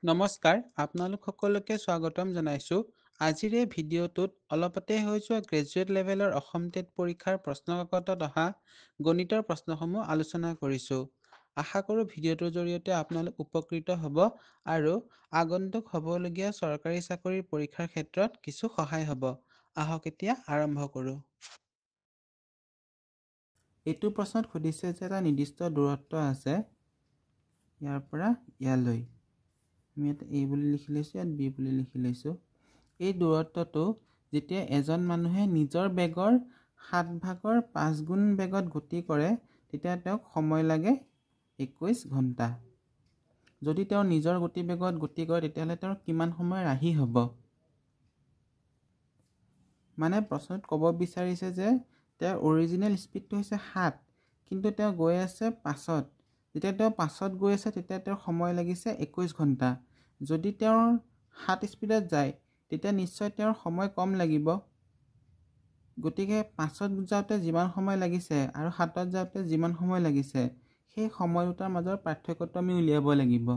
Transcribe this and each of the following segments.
নমস্কাৰ, আপোনালোক সকলোকে স্বাগতম জনাইছোঁ। আজিৰ এই ভিডিঅ'টোত অলপতে হৈ যোৱা গ্ৰেজুৱেট লেভেলৰ অসম টেট পৰীক্ষাৰ প্ৰশ্নকাকতত অহা গণিতৰ প্ৰশ্নসমূহ আলোচনা কৰিছোঁ। আশা কৰোঁ ভিডিঅ'টোৰ জৰিয়তে আপোনালোক উপকৃত হ'ব আৰু আগন্তুক হ'বলগীয়া চৰকাৰী চাকৰিৰ পৰীক্ষাৰ ক্ষেত্ৰত কিছু সহায় হ'ব। আহক এতিয়া আৰম্ভ কৰোঁ। এইটো প্ৰশ্নত সুধিছে যে এটা নিৰ্দিষ্ট দূৰত্ব আছে ইয়াৰ পৰা ইয়ালৈ। আমি ইয়াত A বুলি লিখি লৈছোঁ, ইয়াত B বুলি লিখি লৈছোঁ। এই দূৰত্বটো যেতিয়া এজন মানুহে নিজৰ বেগৰ 7/5 বেগত গতি কৰে তেতিয়া তেওঁক সময় লাগে 21 ঘণ্টা। যদি তেওঁ নিজৰ গতি বেগত গতি কৰে তেতিয়াহ'লে তেওঁৰ কিমান সময় ৰাহি হ'ব? মানে প্ৰশ্নত ক'ব বিচাৰিছে যে তেওঁৰ অৰিজিনেল স্পীডটো হৈছে 7, কিন্তু তেওঁ গৈ আছে 5-ত। যেতিয়া তেওঁ 5-ত গৈ আছে তেতিয়া তেওঁৰ সময় লাগিছে 21 ঘণ্টা। যদি তেওঁৰ 7 স্পীডত যায় তেতিয়া নিশ্চয় তেওঁৰ সময় কম লাগিব। গতিকে 5-ত যাওঁতে যিমান সময় লাগিছে আৰু 7-ত যাওঁতে যিমান সময় লাগিছে সেই সময় দুটাৰ মাজৰ পাৰ্থক্যটো আমি উলিয়াব লাগিব।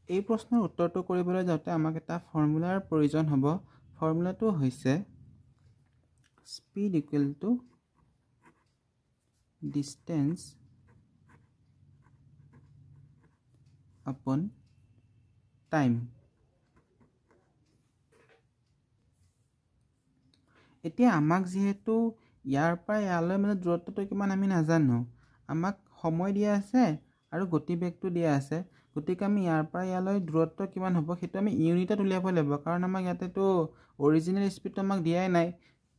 এই প্ৰশ্নৰ উত্তৰটো কৰিবলৈ যাওঁতে আমাক এটা ফৰ্মুলাৰ প্ৰয়োজন হ'ব। ফৰ্মুলাটো হৈছে স্পীড ইকুৱেল টু ডিষ্টেঞ্চ আপন টাইম। এতিয়া আমাক যিহেতু ইয়াৰ পৰা ইয়ালৈ মানে দূৰত্বটো কিমান আমি নাজানো, আমাক সময় দিয়া আছে আৰু গতিবেগটো দিয়া আছে। গতিকে আমি ইয়াৰ পৰা ইয়ালৈ দূৰত্ব কিমান হ'ব সেইটো আমি ইউনিটত উলিয়াব লাগিব, কাৰণ আমাক ইয়াতেতো অৰিজিনেল স্পীডটো আমাক দিয়াই নাই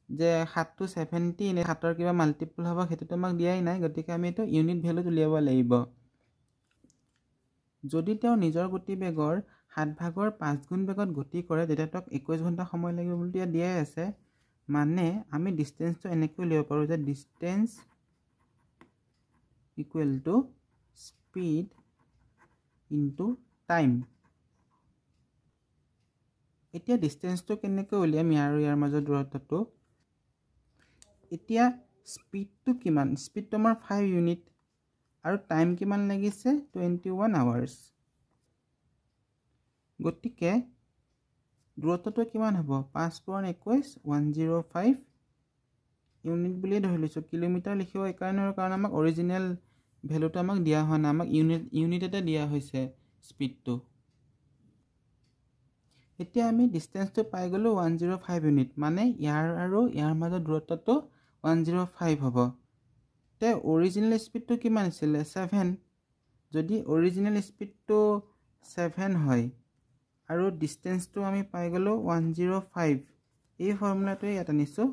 যে 7 to 70 নে 7ৰ কিবা মাল্টিপল হ'ব, সেইটোতো আমাক দিয়াই নাই। গতিকে আমি এইটো ইউনিট ভেলুত উলিয়াব লাগিব। যদি তেওঁ নিজৰ গতিবেগৰ 7/5 বেগত গতি কৰে তেতিয়া তেওঁক 21 ঘণ্টা সময় লাগিব বুলি ইয়াত দিয়াই আছে। মানে আমি ডিষ্টেঞ্চটো এনেকৈ উলিয়াব পাৰোঁ যে distance equal to speed into time. এতিয়া ডিষ্টেঞ্চটো কেনেকৈ উলিয়াম ইয়াৰ মাজৰ দূৰত্বটো? এতিয়া স্পীডটো কিমান? স্পীডটো আমাৰ 5 ইউনিট আৰু টাইম কিমান লাগিছে 21 আৱাৰ্ছ। গতিকে দূৰত্বটো কিমান হ'ব? 5×21 105 ইউনিট বুলিয়ে ধৰি লৈছোঁ। কিলোমিটাৰ লিখিব এইকাৰণে কাৰণ আমাক অৰিজিনেল ভেলুটো আমাক দিয়া হোৱা নাই, আমাক ইউনিটতে দিয়া হৈছে স্পীডটো। এতিয়া আমি ডিষ্টেঞ্চটো পাই গ'লোঁ 105 ইউনিট, মানে ইয়াৰ আৰু ইয়াৰ মাজৰ দূৰত্বটো 105 হ'ব। তে অৰিজিনেল স্পীডটো কিমান আছিলে? 7। যদি অৰিজিনেল স্পীডটো 7 হয় আৰু ডিষ্টেঞ্চটো আমি পাই গ'লোঁ 105, এই ফৰ্মুলাটোৱে ইয়াত আনিছোঁ।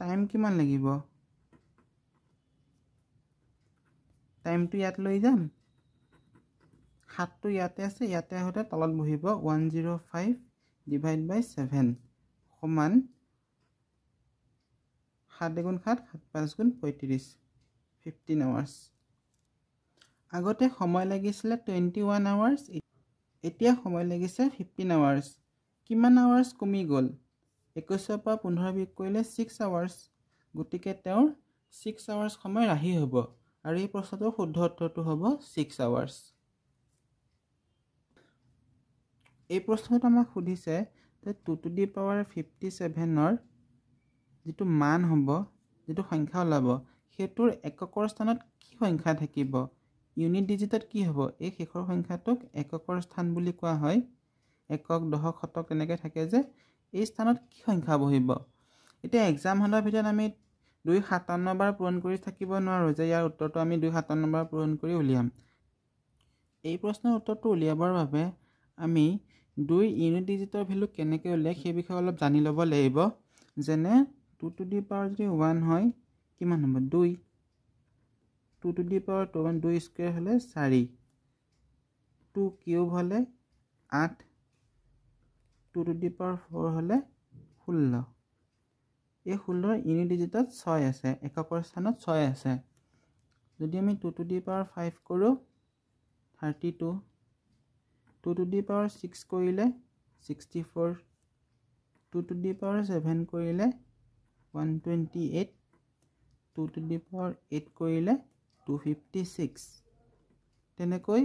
টাইম কিমান লাগিব? টাইমটো ইয়াত লৈ যাম, 7টো ইয়াতে আছে, ইয়াতে আহোঁতে তলত বহিব 105 ডিভাইড বাই 7 সমান 7 × 7 7×5 × 35 15 আৱাৰ্ছ। আগতে সময় লাগিছিলে 21 আৱাৰ্ছ, এতিয়া সময় লাগিছে 15 আৱাৰ্ছ। কিমান আৱাৰ্ছ কমি গ'ল? 21ৰ পৰা 15 বিয়োগ কৰিলে 6 আৱাৰ্ছ। গতিকে তেওঁৰ 6 আৱাৰ্ছ সময় ৰাহি হ'ব আৰু এই প্ৰশ্নটোৰ শুদ্ধ উত্তৰটো হ'ব 6 আৱাৰ্ছ। এই প্ৰশ্নটো আমাক সুধিছে যে 2^57ৰ যিটো মান হ'ব, যিটো সংখ্যা ওলাব, সেইটোৰ এককৰ স্থানত কি সংখ্যা থাকিব? ইউনিট ডিজিটত কি হ'ব? এই শেষৰ সংখ্যাটোক এককৰ স্থান বুলি কোৱা হয়। একক, দশক, শতক তেনেকৈ থাকে যে, এই স্থানত কি সংখ্যা বহিব? এতিয়া এক্সাম হলৰ ভিতৰত আমি 257 বাৰ পূৰণ কৰি থাকিব নোৱাৰোঁ যে ইয়াৰ উত্তৰটো আমি 257 বাৰ পূৰণ কৰি উলিয়াম। এই প্ৰশ্নৰ উত্তৰটো উলিয়াবৰ বাবে আমি 2 ইউনিট ডিজিটৰ ভেলু কেনেকৈ উলিয়াই সেই বিষয়ে অলপ জানি ল'ব লাগিব। যেনে 2^1 যদি 1 হয় কিমান হ'ব? 2। 2^2 2 স্কুৱেৰ হ'লে 4, 2 কিউব হ'লে 8, 2^4 হ'লে 16। এই 16ৰ ইউনিট ডিজিটত 6 আছে, এককৰ স্থানত 6 আছে। যদি আমি 2^5 কৰোঁ 32, 2^6 কৰিলে 64, 2^7 কৰিলে 128, 2^8 কৰিলে 256। তেনেকৈ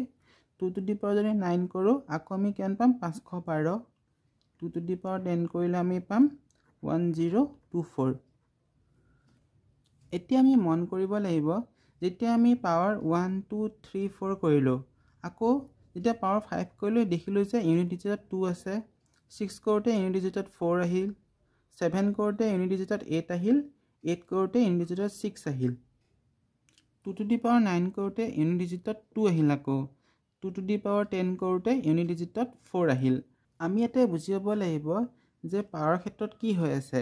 2 to the power যদি 9 কৰোঁ আকৌ আমি কিমান পাম 512 2 to the power 10 কৰিলে আমি পাম 1024 এতিয়া আমি মন কৰিব লাগিব যেতিয়া আমি পাৱাৰ 1 2 3 4 কৰিলোঁ আকৌ যেতিয়া পাৱাৰ 5 কৰিলোঁ দেখিলোঁ যে ইউনিট ডিজিটত 2 আছে 6 কৰোঁতে ইউনিট ডিজিটত 4 আহিল 7 কৰোঁতে ইউনিট ডিজিটত 8 আহিল 8 কৰোঁতে ইউনিট ডিজিটত 6 আহিল 2 to the power 9 কৰোঁতে ইউনিট ডিজিটত 2 আহিল আকৌ 2 to the power 10 কৰোঁতে ইউনিট ডিজিটত 4 আহিল আমি ইয়াতে বুজিব লাগিব যে পাৱাৰ ক্ষেত্ৰত কি হৈ আছে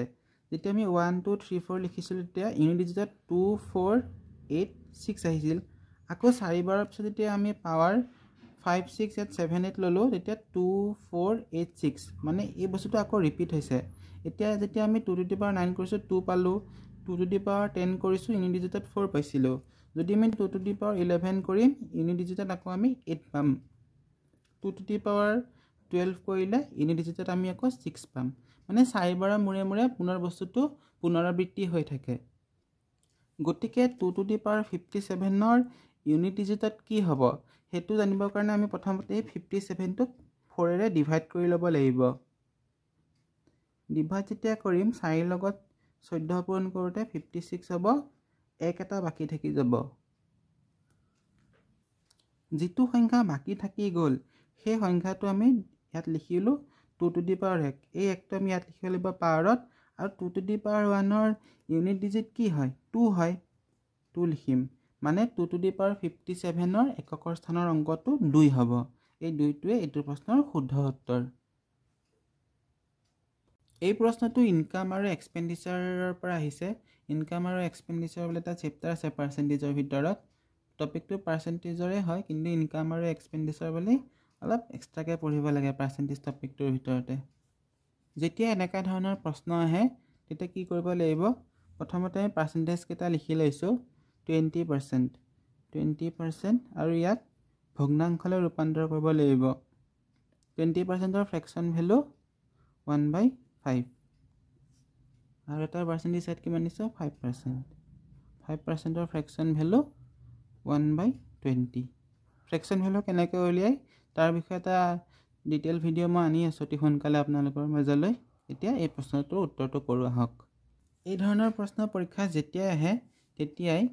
যেতিয়া আমি 1 2 3 4 লিখিছিলোঁ তেতিয়া ইউনিট ডিজিটত 2 4 8 6 আহিছিল আকৌ 4 বাৰৰ পিছত যেতিয়া আমি পাৱাৰ 5 6 8 7 8 ল'লোঁ তেতিয়া 2 4 8 6 মানে এই বস্তুটো আকৌ ৰিপিট হৈছে এতিয়া যেতিয়া আমি 2 to the power 9 কৰিছোঁ 2 পালোঁ 2 to the power 10 কৰিছোঁ ইউনিট ডিজিটত 4 পাইছিলোঁ যদি আমি 2 to the power 11 কৰিম ইউনিট ডিজিটত আকৌ আমি 8 পাম 2 to the power 12 কৰিলে ইউনিট ডিজিটত আমি আকৌ 6 পাম মানে 4 বাৰৰ মূৰে মূৰে পুনৰ বস্তুটো পুনৰাবৃত্তি হৈ থাকে গতিকে 2 to the power 57 ইউনিট ডিজিটত কি হ'ব হেতু জানিবৰ কাৰণে আমি প্ৰথমতে 57 টোক 4 ৰে ডিভাইড কৰি ল'ব লাগিব ডিভাইড যেতিয়া কৰিম 4 লগত 14 পূৰণ কৰোঁতে 56 হ'ব এক এটা বাকি থাকি যাব যিটো সংখ্যা বাকি থাকি গ'ল সেই সংখ্যাটো আমি ইয়াত লিখিলোঁ 2 to the power 1 এই একটো আমি ইয়াত লিখিব লাগিব পাৱাৰত আৰু 2 to the power 1 unit digit কি হয় 2 হয় 2 লিখিম মানে 2 to the power 57 এককৰ স্থানৰ অংকটো 2 হ'ব এই 2টোৱে এইটো প্ৰশ্নৰ শুদ্ধ উত্তৰ এই প্ৰশ্নটো ইনকাম আৰু এক্সপেণ্ডিচাৰৰ পৰা আহিছে ইনকাম আৰু এক্সপেণ্ডিচাৰ বুলি এটা চেপ্টাৰ আছে পাৰ্চেণ্টেজৰ ভিতৰত টপিকটো পাৰ্চেণ্টেজৰে হয় কিন্তু ইনকাম আৰু এক্সপেণ্ডিচাৰ বুলি অলপ এক্সট্ৰাকৈ পঢ়িব লাগে পাৰ্চেণ্টেজ টপিকটোৰ ভিতৰতে যেতিয়া এনেকুৱা ধৰণৰ প্ৰশ্ন আহে তেতিয়া কি কৰিব লাগিব প্ৰথমতে আমি পাৰ্চেণ্টেজ কেইটা লিখি লৈছোঁ 20% আৰু ইয়াত ভগ্নাংশলৈ ৰূপান্তৰ কৰিব লাগিব 20%ৰ ফ্ৰেকশ্যন ভেলু 1/5 আৰু এটাৰ পাৰ্চেণ্টেজ ইয়াত কিমান দিছে 5% 5%ৰ ফ্ৰেকশ্যন ভেলু 1/20 ফ্ৰেকশ্যন ভেলু কেনেকৈ উলিয়াই তাৰ বিষয়ে এটা ডিটেইল ভিডিঅ' মই আনি আছোঁ অতি সোনকালে আপোনালোকৰ মাজলৈ এতিয়া এই প্ৰশ্নটোৰ উত্তৰটো কৰোঁ আহক এই ধৰণৰ প্ৰশ্ন পৰীক্ষা যেতিয়াই আহে তেতিয়াই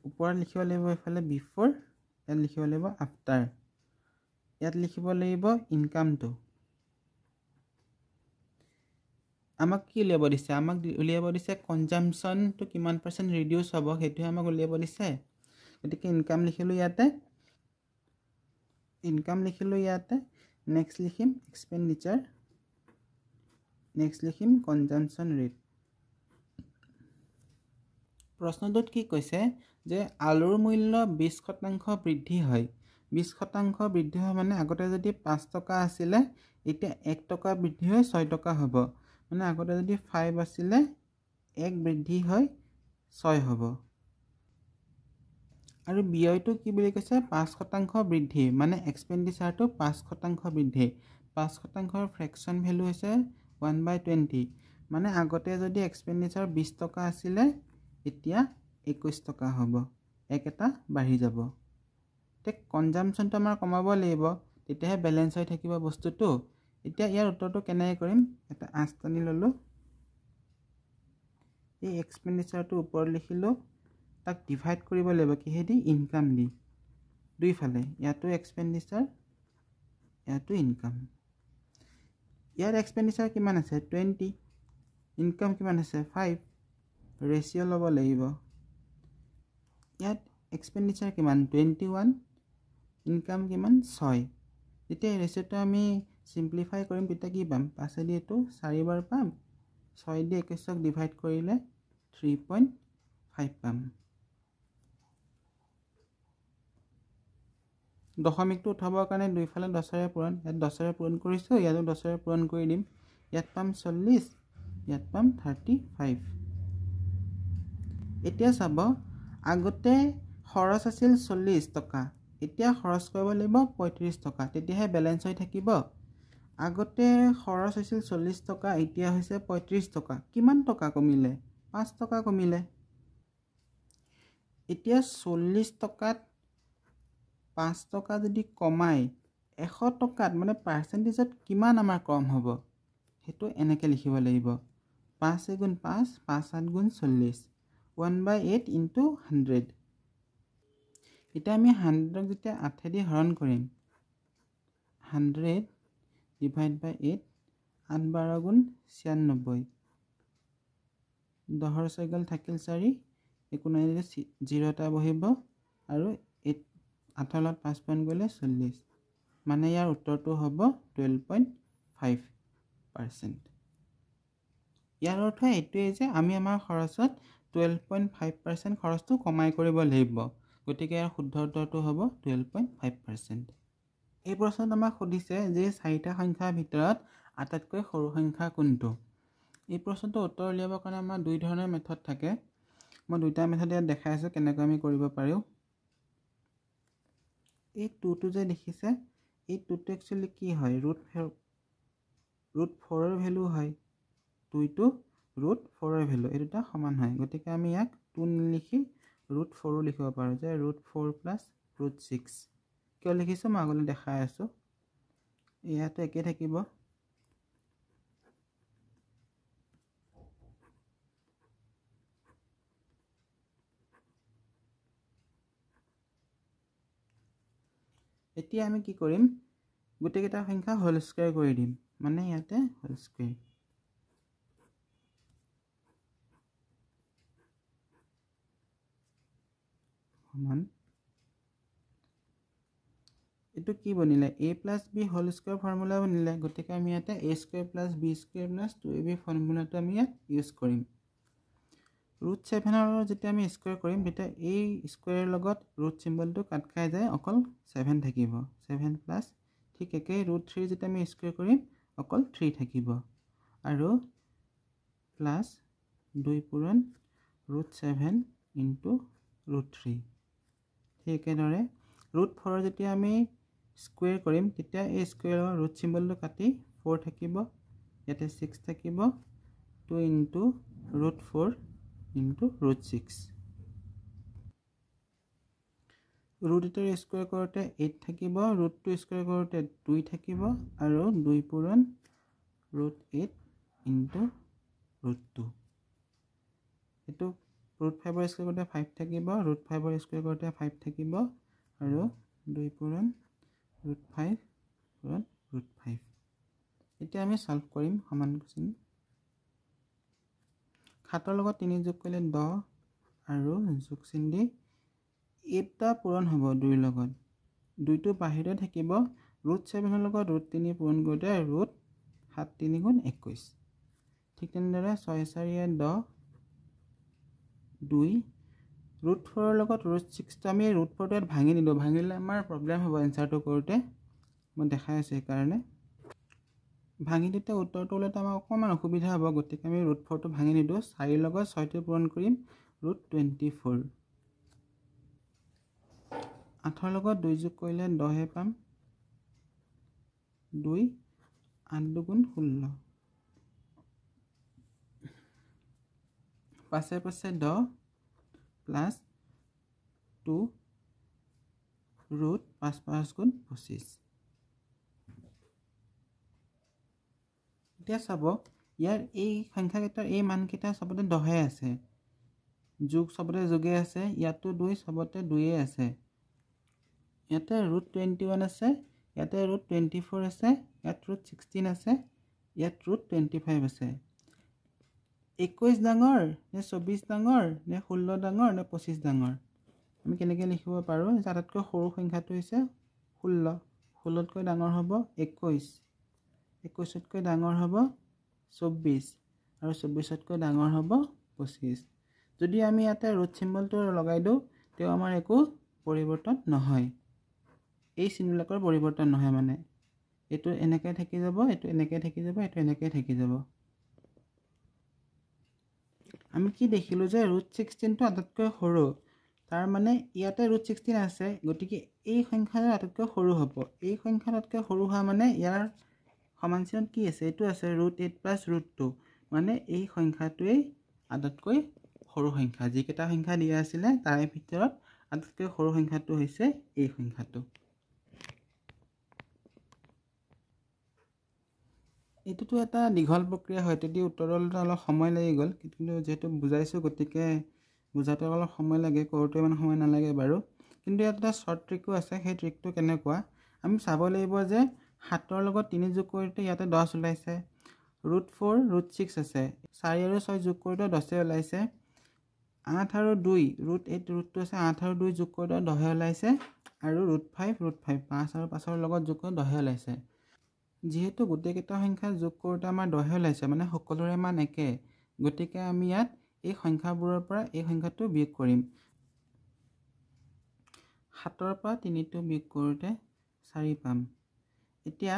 ওপৰত লিখিব লাগিব এইফালে বিফৰ ইয়াত লিখিব লাগিব আফটাৰ ইয়াত লিখিব লাগিব ইনকামটো আমাক কি উলিয়াব দিছে আমাক উলিয়াব দিছে কনজাম্পশ্যনটো কিমান পাৰ্চেণ্ট ৰিডিউচ হ'ব সেইটোহে আমাক উলিয়াব দিছে গতিকে ইনকাম লিখিলোঁ ইয়াতে নেক্সট লিখিম এক্সপেণ্ডিচাৰ নেক্সট লিখিম কনজাম্পশ্যন ৰেট প্ৰশ্নটোত কি কৈছে যে আলুৰ মূল্য 20% বৃদ্ধি হয় 20% বৃদ্ধি হয় মানে আগতে যদি 5 টকা আছিলে এতিয়া 1 টকা বৃদ্ধি হৈ 6 টকা হ'ব মানে আগতে যদি 5 আছিলে 1 বৃদ্ধি হৈ 6 হ'ব আৰু ব্যয়টো কি বুলি কৈছে 5% বৃদ্ধি মানে এক্সপেণ্ডিচাৰটো 5% বৃদ্ধি 5%ৰ ফ্ৰেকশ্যন ভেলু হৈছে 1/20 মানে আগতে যদি এক্সপেণ্ডিচাৰ 20 টকা আছিলে এতিয়া 21 টকা হ'ব এক এটা বাঢ়ি যাব তে কনজাম্পশ্যনটো আমাৰ কমাব লাগিব তেতিয়াহে বেলেঞ্চ হৈ থাকিব বস্তুটো এতিয়া ইয়াৰ উত্তৰটো কেনেকৈ কৰিম এটা আঁচ টানি ল'লোঁ এই এক্সপেণ্ডিচাৰটো ওপৰত লিখিলোঁ তাক ডিভাইড কৰিব লাগিব কিহেদি ইনকাম দি দুইফালে ইয়াতো এক্সপেণ্ডিচাৰ ইয়াতো ইনকাম ইয়াৰ এক্সপেণ্ডিচাৰ কিমান আছে 20 ইনকাম কিমান আছে 5 ৰেচিঅ' ল'ব লাগিব ইয়াত এক্সপেণ্ডিচাৰ কিমান 21 ইনকাম কিমান 6 যেতিয়া এই ৰেচিঅ'টো আমি চিম্প্লিফাই কৰিম তেতিয়া কি পাম 5 দি এইটো 4 বাৰ পাম 6 দি 21ক ডিভাইড কৰিলে 3.5 পাম দশমিকটো উঠাবৰ কাৰণে দুইফালে 10ৰে পূৰণ ইয়াত 10ৰে পূৰণ কৰিছোঁ ইয়াতো 10ৰে পূৰণ কৰি দিম ইয়াত পাম 40 ইয়াত পাম 35 এতিয়া চাব আগতে খৰচ আছিল 40 টকা এতিয়া খৰচ কৰিব লাগিব 35 টকা তেতিয়াহে বেলেঞ্চ হৈ থাকিব আগতে খৰচ হৈছিল 40 টকা এতিয়া হৈছে 35 টকা কিমান টকা কমিলে 5 টকা কমিলে এতিয়া 40 টকাত 5 টকা যদি কমাই 100 টকাত মানে পাৰ্চেণ্টেজত কিমান আমাৰ কম হ'ব সেইটো এনেকৈ লিখিব লাগিব 5 গুণ 5 5 8 গুণ 40 1/8 ইনটু 100 এতিয়া আমি 100ক যেতিয়া 8 দি হৰণ কৰিম 100 ডিভাইড বাই 8 8 12 গুণ 96 10 6 গ'ল থাকিল 4 একো নাই 0 এটা বহিব আৰু 8 লগত 5 পইণ্ট গ'লে 40 মানে ইয়াৰ উত্তৰটো হ'ব 12.5%। ইয়াৰ অৰ্থ এইটোৱেই যে আমি আমাৰ খৰচত 12.5% খৰচটো কমাই কৰিব লাগিব গতিকে ইয়াৰ শুদ্ধ উত্তৰটো হ'ব 12.5%। এই প্ৰশ্নত আমাক সুধিছে যে 4টা সংখ্যাৰ ভিতৰত আটাইতকৈ সৰু সংখ্যা কোনটো। এই প্ৰশ্নটো উত্তৰ উলিয়াবৰ কাৰণে আমাৰ দুই ধৰণৰ মেথড থাকে। মই দুইটা মেথড ইয়াত দেখাই আছোঁ কেনেকৈ আমি কৰিব পাৰোঁ। এই 2টো যে দেখিছে এই 2টো একচুৱেলি কি হয় √4ৰ ভেলু হয় 2টো √4ৰ ভেলু এই দুটা সমান হয় গতিকে আমি ইয়াক 2 নিলিখি √4ও লিখিব পাৰোঁ যে √4 প্লাছ √6 কিয় লিখিছোঁ মই আগলৈ দেখাই আছোঁ। ইয়াতো একেই থাকিব এতিয়া আমি কি কৰিম গোটেইকেইটা সংখ্যা হোল স্কয়াৰ কৰি দিম মানে ইয়াতে হোল স্কয়াৰ সমান এটো কি বনিলে a plus b whole square formula বনিলে গতিকে আমি ইয়াতে a square plus b square plus 2ab ফৰ্মুলাটো আমি ইয়াত ইউজ কৰিম। √7 ৰ যেতিয়া আমি স্কয়াৰ কৰিম তেতিয়া এই স্কয়াৰৰ লগত ৰুট চিম্বলটো কাট খাই যায় অকল 7 থাকিব 7 প্লাস ঠিক একেই √3 যেতিয়া আমি স্কয়াৰ কৰিম অকল 3 থাকিব আৰু প্লাস 2 পূৰণ √7 ইনটু √3 ঠিক একেদৰে √4 যেতিয়া আমি স্কয়াৰ কৰিম তেতিয়া এই স্কয়াৰৰ ৰুট চিম্বলটো কাটি 4 থাকিব ইয়াতে 6 থাকিব 2 ইনটু √4 ইনটু √6 √8 স্কয়াৰ কৰোঁতে 8 থাকিব √2 স্কয়াৰ কৰোঁতে 2 থাকিব আৰু 2 পূৰণ √8 ইনটু √2 এটো √5 ৰ স্কয়াৰ কৰোঁতে 5 থাকিব √5 ৰ স্কয়াৰ কৰোঁতে 5 থাকিব আৰু 2 পূৰণ √5 পূৰণ √5 এতিয়া আমি সলভ কৰিম সমান চিন 7 ৰ লগত 3 যোগ কৰিলে 10 আৰু যোগ চিন দি 8টা পূৰণ হ'ব 2 ৰ লগত 2টো বাহিৰত থাকিব √7 ৰ লগত √3 পূৰণ কৰোঁতে √7 3 গুণ 21 ঠিক তেনেদৰে 6 4 10 2 √4 ৰ লগত √6 টো আমি √4 টো ভাঙি নিদো ভাঙিলে আমাৰ প্ৰবলেম হ'ব এনসাৰটো কৰোঁতে মই দেখাই আছোঁ এই কাৰণে ভাঙি দিতে উত্তৰটো ওলাতে আমাৰ অকমান অসুবিধা হ'ব গতিকে আমি √4 টো ভাঙি নিদো 4 ৰ লগত 6 টো পূৰণ কৰিম √24 8 ৰ লগত 2 যোগ কৰিলে 10 হে পাম 2 8 দুগুণ 16 পাছে পাছে 10 প্লাস 2 √5 5 গুণ 25 এতিয়া চাব ইয়াৰ এই সংখ্যাকেইটাৰ এই মানকেইটা সবতে 10 আছে যোগ সবতে যোগে আছে ইয়াতো 2 সবতে 2 আছে ইয়াতে √21 আছে ইয়াতে √24 আছে ইয়াত √16 আছে ইয়াত √25 আছে 21 ডাঙৰ নে 24 ডাঙৰ নে 16 ডাঙৰ নে 25 ডাঙৰ আমি কেনেকৈ লিখিব পাৰোঁ আটাইতকৈ সৰু সংখ্যাটো হৈছে 16 16তকৈ ডাঙৰ হ'ব 21 21তকৈ ডাঙৰ হ'ব 24 আৰু 24তকৈ ডাঙৰ হ'ব 25 যদি আমি ইয়াতে ৰুট চিম্বলটো লগাই দিওঁ তেও আমাৰ একো পৰিৱৰ্তন নহয় এই চিনবিলাকৰ পৰিৱৰ্তন নহয় মানে এটো এনেকৈ থাকি যাব এটো এনেকৈ থাকি যাব এটো এনেকৈ থাকি যাব আমি কি দেখিলো যে √16 টো আটাইতকৈ সৰু তাৰ মানে ইয়াতে √16 আছে গতিকে এই সংখ্যাটো আটাইতকৈ সৰু হ'ব এই সংখ্যাতকৈ সৰু হোৱা মানে ইয়াৰ সমান চিনত কি আছে এটো আছে √8 প্লাস √2 মানে এই সংখ্যাটোৱে আটাইতকৈ সৰু সংখ্যা যিকেইটা সংখ্যা দিয়া আছিল তাৰে ভিতৰত আটাইতকৈ সৰু সংখ্যাটো হৈছে এই সংখ্যাটো। এইটোতো এটা দীঘল প্ৰক্ৰিয়া হয়, যদি উত্তৰলৈ অলপ সময় লাগি গ'ল, কিন্তু যেহেতু বুজাইছোঁ গতিকে বুজাওঁতে অলপ সময় লাগে, কৰোঁতে ইমান সময় নালাগে বাৰু। কিন্তু ইয়াত এটা শ্বৰ্ট ট্ৰিকো আছে। সেই ট্ৰিকটো কেনেকুৱা, আমি চাব লাগিব যে 7ৰ লগত 3 যোগ কৰোঁতে ইয়াতে 10 ওলাইছে, √4 √6 আছে, 4 আৰু 6 যোগ কৰোঁতে 10 ওলাইছে, 8 আৰু 2 √8 আছে, 8 আৰু 2 যোগ কৰোঁতে 10 ওলাইছে, আৰু √5 5 আৰু 5ৰ লগত যোগ কৰোঁতে 10 ওলাইছে। যিহেতু গোটেইকেইটা সংখ্যা যোগ কৰোঁতে আমাৰ 10 ওলাইছে, মানে সকলোৰে মান একে, গতিকে আমি ইয়াত এই সংখ্যাবোৰৰ পৰা এই সংখ্যাটো বিয়োগ কৰিম। 7ৰ পৰা 3টো বিয়োগ কৰোঁতে 4 পাম। এতিয়া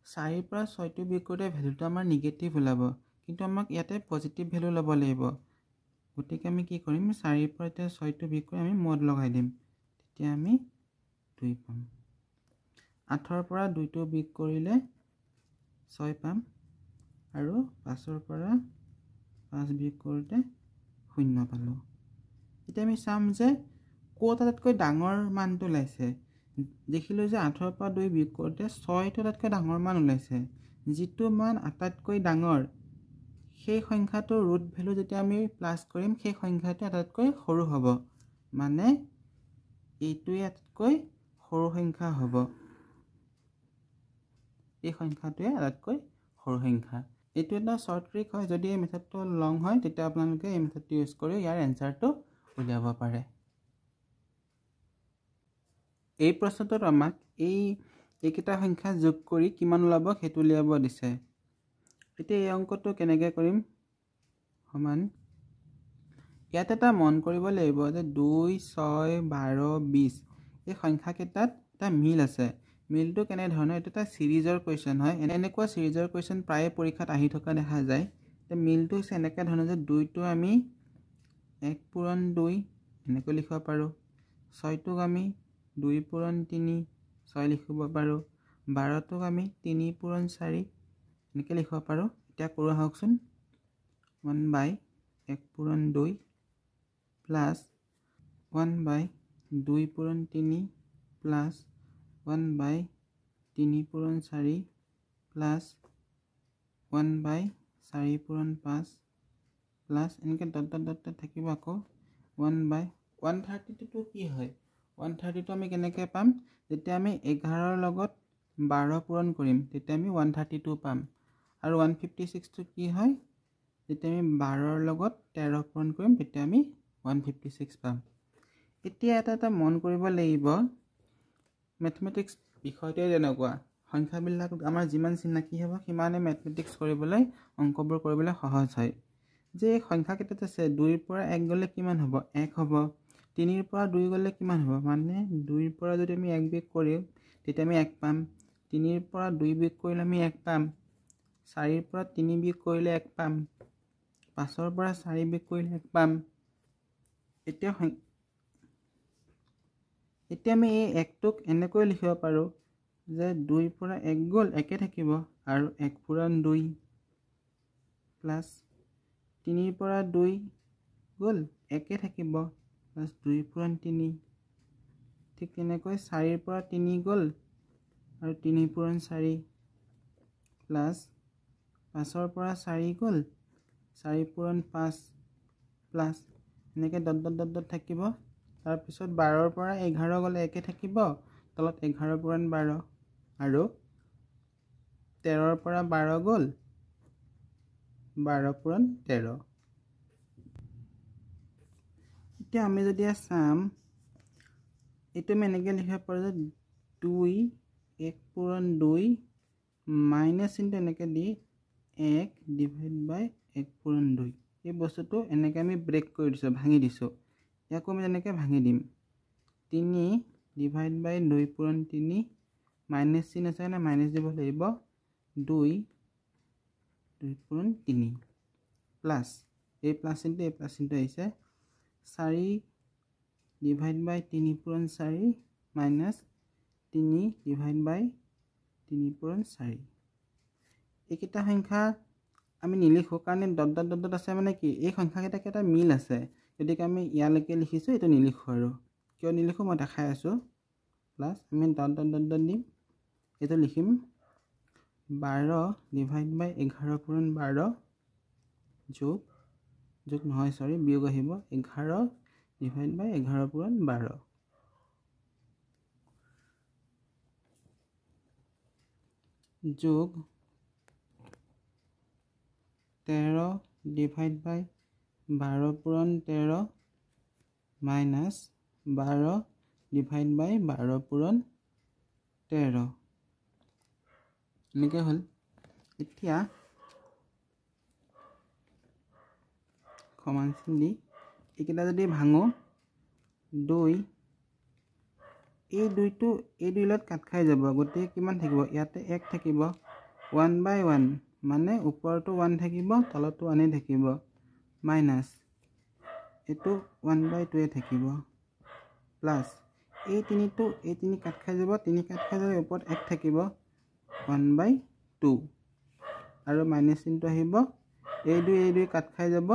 4ৰ পৰা 6টো বিয়োগ কৰোঁতে ভেলুটো আমাৰ নিগেটিভ ওলাব, কিন্তু আমাক ইয়াতে পজিটিভ ভেলু ল'ব লাগিব। গতিকে আমি কি কৰিম, 4ৰ পৰা এতিয়া 6টো বিয়োগ কৰি আমি মড লগাই দিম, তেতিয়া আমি 2 পাম। 8ৰ পৰা 2টো বিয়োগ কৰিলে 6 পাম, আৰু 5ৰ পৰা 5 বিয়োগ কৰোঁতে 0 পালোঁ। এতিয়া আমি চাম যে ক'ত আটাইতকৈ ডাঙৰ মানটো ওলাইছে। দেখিলোঁ যে 8ৰ পৰা 2 বিয়োগ কৰোঁতে 6টো আটাইতকৈ ডাঙৰ মান ওলাইছে। যিটো মান আটাইতকৈ ডাঙৰ, সেই সংখ্যাটোৰ ৰুট ভেলু যেতিয়া আমি প্লাছ কৰিম, সেই সংখ্যাটো আটাইতকৈ সৰু হ'ব, মানে এইটোৱে আটাইতকৈ সৰু সংখ্যা হ'ব। এই সংখ্যাটোৱে আটাইতকৈ সৰু সংখ্যা। এইটো এটা শ্বৰ্ট ট্ৰিক হয়। যদি এই মেথডটো লং হয় তেতিয়া আপোনালোকে এই মেথডটো ইউজ কৰি ইয়াৰ এনচাৰটো উলিয়াব পাৰে। এই প্ৰশ্নটোত আমাক এইকেইটা সংখ্যা যোগ কৰি কিমান ওলাব সেইটো উলিয়াব দিছে। এতিয়া এই অংকটো কেনেকৈ কৰিম, সমান ইয়াত এটা মন কৰিব লাগিব যে 2 6 12 20 এই সংখ্যাকেইটাত এটা মিল আছে। মিলটো কেনেধৰণৰ, এইটো এটা ছিৰিজৰ কুৱেশ্যন হয়। এনেকুৱা ছিৰিজৰ কুৱেশ্যন প্ৰায়ে পৰীক্ষাত আহি থকা দেখা যায়। এতিয়া মিলটো হৈছে এনেকৈ ধৰণৰ যে 2টো আমি 1 পূৰণ 2 এনেকৈ লিখিব পাৰোঁ, 6টোক আমি 2 পূৰণ 3 6 লিখিব পাৰোঁ, 12টোক আমি 3 পূৰণ 4 এনেকৈ লিখিব পাৰোঁ। এতিয়া কৰোঁ আহকচোন, 1/1 পূৰণ 2 প্লাছ 1/2 পূৰণ 3 প্লাছ 1/3 পূৰণ 4 প্লাছ 1/4 পূৰণ 5 প্লাছ এনেকৈ ডট থাকিব। আকৌ 1/132টো কি হয়, 130টো আমি কেনেকৈ পাম, যেতিয়া আমি 11ৰ লগত 12 পূৰণ কৰিম তেতিয়া আমি 132 পাম। আৰু 156টো কি হয়, যেতিয়া আমি 12ৰ লগত 13 পূৰণ কৰিম তেতিয়া আমি 156 পাম। এতিয়া এটা মন কৰিব লাগিব, মেথমেটিক্স বিষয়টোৱে তেনেকুৱা, সংখ্যাবিলাক আমাৰ যিমান চিনাকি হ'ব সিমানে মেথমেটিক্স কৰিবলৈ, অংকবোৰ কৰিবলৈ সহজ হয়। যে এই সংখ্যাকেইটাত আছে 2ৰ পৰা 1 গ'লে কিমান হ'ব, 1 হ'ব। 3ৰ পৰা 2 গ'লে কিমান হ'ব, মানে 2ৰ পৰা যদি আমি 1 বিয়োগ কৰিম তেতিয়া আমি 1 পাম। 3ৰ পৰা 2 বিয়োগ কৰিলে আমি 1 পাম। 4ৰ পৰা 3 বিয়োগ কৰিলে 1 পাম। 5ৰ পৰা 4 বিয়োগ কৰিলে 1 পাম। এতিয়া আমি এই 1টোক এনেকৈ লিখিব পাৰোঁ যে 2ৰ পৰা 1 গ'ল, 1 থাকিব, আৰু 1 পূৰণ 2 প্লাছ 3ৰ পৰা 2 গ'ল, 1 থাকিব, প্লাছ 2 পূৰণ 3। ঠিক তেনেকৈ 4ৰ পৰা 3 গ'ল আৰু 3 পূৰণ 4 প্লাছ 5ৰ পৰা 4 গ'ল, 4 পূৰণ 5 প্লাছ এনেকৈ ডট থাকিব। তাৰপিছত 12ৰ পৰা 11 গ'লে 1 থাকিব, তলত 11 পূৰণ 12, আৰু 13ৰ পৰা 12 গ'ল, 12 পূৰণ 13। এতিয়া আমি যদি চাম, এইটো আমি এনেকৈ লিখিব পাৰোঁ যে 2 1 পূৰণ 2 মাইনাছ চিনটো এনেকৈ দি 1 ডিভাইড বাই 1 পূৰণ 2। এই বস্তুটো এনেকৈ আমি ব্ৰেক কৰি দিছোঁ, ভাঙি দিছোঁ। ইয়াকো আমি তেনেকৈ ভাঙি দিম, 3 ডিভাইড বাই 2 পূৰণ 3, মাইনাছ চিন আছে কাৰণে মাইনাছ দিব লাগিব, 2 পূৰণ 3 প্লাছ এই প্লাছ চিনটো আহিছে, 4 ডিভাইড বাই 3 পূৰণ 4 মাইনাছ 3 ডিভাইড বাই 3 পূৰণ 4। এইকেইটা সংখ্যা আমি নিলিখোঁ কাৰণ ডট আছে, মানে কি এই সংখ্যাকেইটাকে এটা মিল আছে, গতিকে আমি ইয়ালৈকে লিখিছোঁ, এইটো নিলিখোঁ আৰু কিয় নিলিখো মই দেখাই আছোঁ প্লাছ আমি ডট ডট ডট ডট দিম এইটো লিখিম 12 ডিভাইড বাই 11 পূৰণ 12 যোগ নহয় সৰি বিয়োগ আহিব 11 ডিভাইড বাই 11 পূৰণ 12 যোগ 13 ডিভাইড বাই 12 পূৰণ 13 মাইনাছ 12 ডিভাইড বাই 12 পূৰণ 13 এনেকৈ হ'ল এতিয়া সমান চিন দি এইকেইটা যদি ভাঙো 2 এই দুইটো এই দুই লগত কাট খাই যাব গতিকে কিমান থাকিব ইয়াতে 1 থাকিব 1 বাই 1 মানে ওপৰটো 1 থাকিব তলতো 1 থাকিব মাইনাছ এইটো 1 বাই 2 থাকিব প্লাছ এই তিনিটো এই তিনি কাট খাই যাব তিনি কাট খাই যাব ওপৰত 1 থাকিব 1 বাই 2 আৰু মাইনাছ চিনটো আহিব এই দুই কাট খাই যাব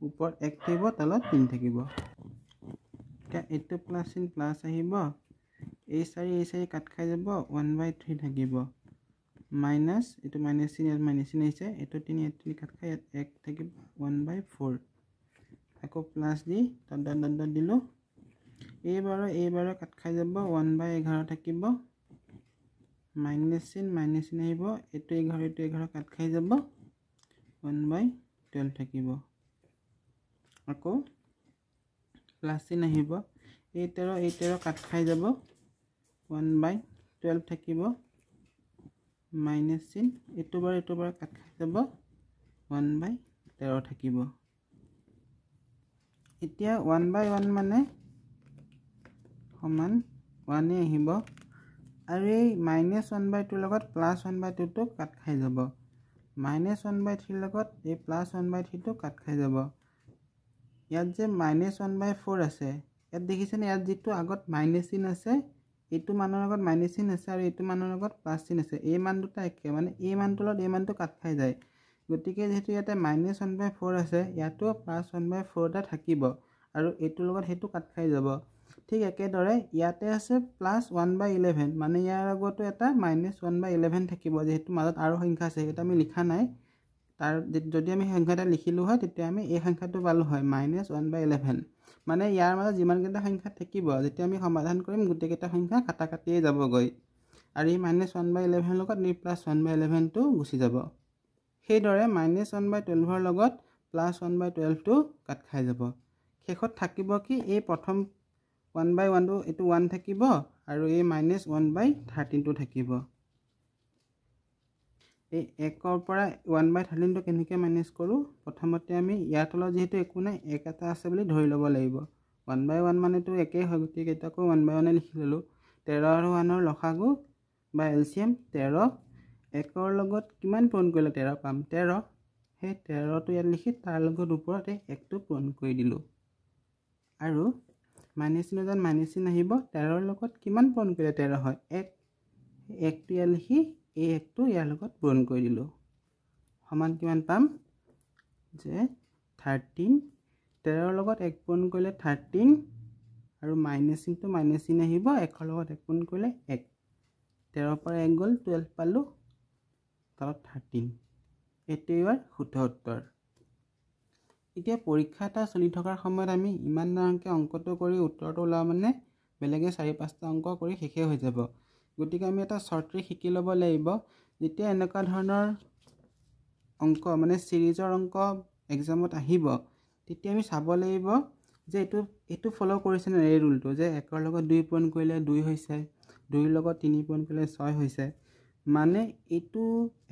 ওপৰত 1 থাকিব তলত 3 থাকিব এতিয়া এইটো প্লাছ চিন প্লাছ আহিব এই চাৰি কাট খাই যাব 1 বাই 3 থাকিব মাইনাছ এইটো মাইনাছ চিন আহিছে এইটো 3 কাট খাই 1 থাকিব 1 বাই 4 আকৌ প্লাছ দি ডট ডট ডট ডট দিলোঁ এইবাৰ কাট খাই যাব 1 বাই 11 থাকিব মাইনাছ চিন আহিব এইটো 11 কাট খাই যাব 1 বাই 12 থাকিব আকৌ প্লাছ চিন আহিব এই 13 কাট খাই যাব 1 বাই 12 থাকিব মাইনাছ চিন এইটো বাৰ কাট খাই যাব 1 বাই 13 থাকিব এতিয়া 1 বাই 1 মানে সমান 1 আহিব আৰু এই মাইনাছ 1 বাই 2 লগত প্লাছ 1 বাই 2 টো কাট খাই যাব মাইনাছ 1 বাই 3 লগত এই প্লাছ 1 বাই 3 টো কাট খাই যাব ইয়াত যে মাইনাছ 1 বাই 4 আছে ইয়াত দেখিছেনে ইয়াত যেটো আগত মাইনাছ চিন আছে এইটো মানৰ আগত মাইনাছ চিন আছে আৰু এইটো মানৰ আগত প্লাছ চিন আছে এই মান দুটা একে মানে এই মানটো লগত এই মানটো কাট খাই যায় গতিকে যেহেতু ইয়াতে মাইনাছ 1 বাই 4 আছে ইয়াতো প্লাছ 1 বাই 4 টা থাকিব আৰু এইটোৰ লগত সেইটো কাট খাই যাব ঠিক একেদৰে ইয়াতে আছে প্লাছ 1 বাই 11 মানে ইয়াৰ আগতো এটা মাইনাছ 1 বাই 11 থাকিব যেহেতু মাজত আৰু সংখ্যা আছে এটা আমি লিখা নাই তাৰ যদি আমি সংখ্যাটা লিখিলো হয় তেতিয়া আমি এই সংখ্যাটো পালো হয় মাইনাছ 1 বাই 11 মানে ইয়াৰ মাজত যিমানকেইটা সংখ্যা থাকিব যেতিয়া আমি সমাধান কৰিম গোটেইকেইটা সংখ্যা কাটা কাটিয়ে যাবগৈ আৰু এই মাইনাছ 1 বাই 11 লগত নি প্লাছ 1 বাই 11 টো গুচি যাব সেইদৰে মাইনাছ 1 বাই 12 ৰ লগত প্লাছ 1 বাই 12 টো কাট খাই যাব শেষত থাকিব কি এই প্ৰথম 1 বাই 1 টো এটো 1 থাকিব আৰু এই মাইনাছ 1 বাই 13 টো থাকিব এই 1 ৰ পৰা 1 বাই 13 টো কেনেকৈ মাইনাছ কৰো প্ৰথমতে আমি ইয়াৰ তলত যেহেতু একো নাই 1 এটা আছে বুলি ধৰি ল'ব লাগিব 1 বাই 1 মানে তো একেই হয় গতিকে এটাকো 1 বাই 1 লিখি ললো 13 আৰু 1 ৰ লসাগু বা এলচিএম 13 1 ৰ লগত কিমান পূৰণ কৰিলে 13 পাম 13 সেই 13 টো ইয়াত লিখি তাৰ লগত ওপৰত এই 1 টো পূৰণ কৰি দিলো আৰু মাইনাছ চিন মাইনাছ চিন আহিব 13 ৰ লগত কিমান পূৰণ কৰিলে 13 হয় 1 টো ইয়াত লিখি এই 1 টো ইয়াৰ লগত পূৰণ কৰি দিলো সমান কিমান পাম যে 13 13 ৰ লগত 1 পূৰণ কৰিলে 13 আৰু মাইনাছ চিন আহিব 1 ৰ লগত 1 পূৰণ কৰিলে 1 13 ৰ পৰা 1 গ'ল 12 পালো তলত 13 এটো ইয়াৰ শুদ্ধ উত্তৰ এতিয়া পৰীক্ষা এটা চলি থকাৰ সময়ত আমি ইমান ধৰণকে অংকটো কৰি উত্তৰটো ওলাও মানে বেলেগে 4-5টা অংক কৰি শেষে হৈ যাব গতিকে আমি এটা শৰ্ট ট্ৰিক শিকি ল'ব লাগিব যেতিয়া এনেকুৱা ধৰণৰ অংক মানে সিৰিজৰ অংক এক্সামত আহিব তেতিয়া আমি চাব লাগিব যে এটো ফলো কৰিছে নে এই ৰুলটো যে 1 ৰ লগত 2 পূৰণ কৰিলে 2 হৈছে 2 ৰ লগত 3 পূৰণ কৰিলে 6 হৈছে মানে এটো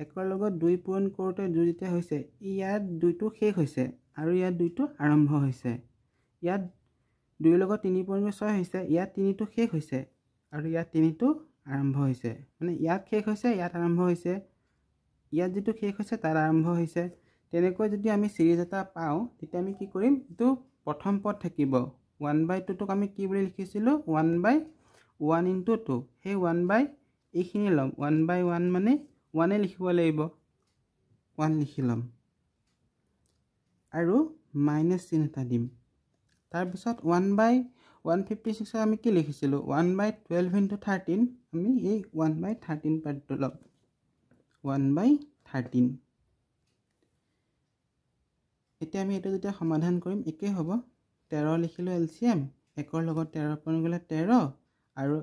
1 ৰ লগত 2 পূৰণ কৰোতে 2 যেতিয়া হৈছে ইয়াত 2 টো শেষ হৈছে আৰু ইয়াত 2 টো আৰম্ভ হৈছে ইয়াত 2 ৰ লগত 3 পূৰণ কৰি 6 হৈছে ইয়াত 3 টো শেষ হৈছে আৰু ইয়াত 3 টো আৰম্ভ হৈছে মানে ইয়াত শেষ হৈছে ইয়াত আৰম্ভ হৈছে ইয়াত যেটো শেষ হৈছে তাৰ আৰম্ভ হৈছে তেনেকৈ যদি আমি সিৰিজ এটা পাও তেতিয়া আমি কি কৰিম তো প্ৰথম পদ থাকিব 1 বাই 2 টোক আমি কি বুলি লিখিছিলো 1 বাই 1 ইনটু 2 সেই 1 বাই এইখিনি লম 1 বাই 1 মানে 1 এ লিখিব লাগিব 1 লিখি লম আৰু মাইনাছ চিন এটা দিম তাৰ পিছত 1 বাই 156 আমি কি লিখিছিলোঁ 1/12 × 13 আমি এই 1/13 পাৰ্টটো ল'ম 1/13 এতিয়া আমি এইটো যেতিয়া সমাধান কৰিম একেই হ'ব 13 লিখিলোঁ এলচিএম 1ৰ লগত 13 পূৰণ কৰিলে 13 আৰু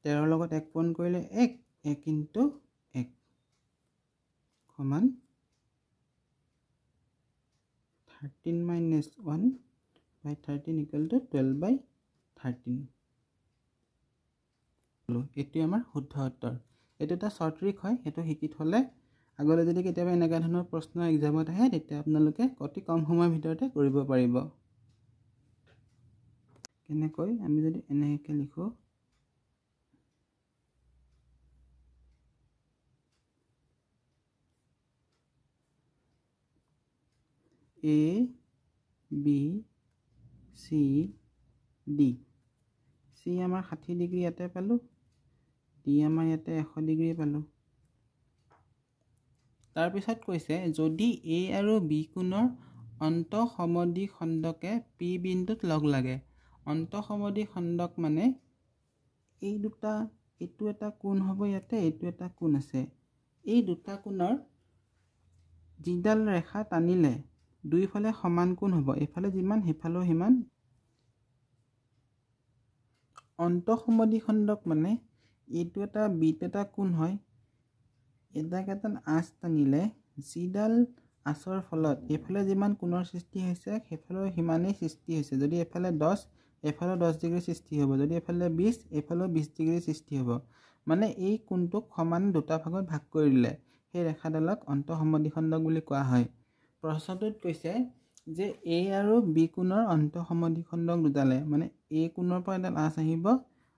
13ৰ লগত 1 পূৰণ কৰিলে 1 1 × 1 সমান 13 - 1/13 = 12/13 এইটোৱে আমাৰ শুদ্ধ উত্তৰ এইটো এটা শ্বৰ্ট ট্ৰিক হয় এইটো শিকি থ'লে আগলৈ যদি কেতিয়াবা এনেকুৱা ধৰণৰ প্ৰশ্ন এক্সামত আহে তেতিয়া আপোনালোকে অতি কম সময়ৰ ভিতৰতে কৰিব পাৰিব কেনেকৈ আমি যদি এনেকৈ লিখোঁ A B C D C আমাৰ 60 ডিগ্ৰী ইয়াতে পালোঁ D আমাৰ ইয়াতে 100 ডিগ্ৰী পালোঁ তাৰপিছত কৈছে যদি A আৰু B কোণৰ অন্তঃসমদ্বি খণ্ডকে P বিন্দুত লগ লাগে অন্তঃসমদ্বি খণ্ডক মানে এই দুটা এইটো এটা কোণ হ'ব ইয়াতে এইটো এটা কোণ আছে এই দুটা কোণৰ যিডাল ৰেখা টানিলে দুইফালে সমান কোণ হ'ব এফালে যিমান সেইফালেও সিমান অন্তঃসমদ্বি খণ্ডক মানে এইটো এটা বিট এটা কোণ হয় এডাল আঁচ টানিলে যিডাল আঁচৰ ফলত এফালে যিমান কোণৰ সৃষ্টি হৈছে সেইফালেও সিমানেই সৃষ্টি হৈছে যদি এফালে 10 এফালেও 10 ডিগ্ৰী সৃষ্টি হ'ব যদি এফালে 20 এফালেও 20 ডিগ্ৰী সৃষ্টি হ'ব মানে এই কোণটোক সমান দুটা ভাগত ভাগ কৰি দিলে সেই ৰেখাডালক অন্তঃসমদ্বি খণ্ডক বুলি কোৱা হয় প্ৰশ্নটোত কৈছে যে A আৰু B কোণৰ অন্তঃসমদ্বি খণ্ডক দুটালে মানে A কোণৰ পৰা এডাল আঁচ আহিব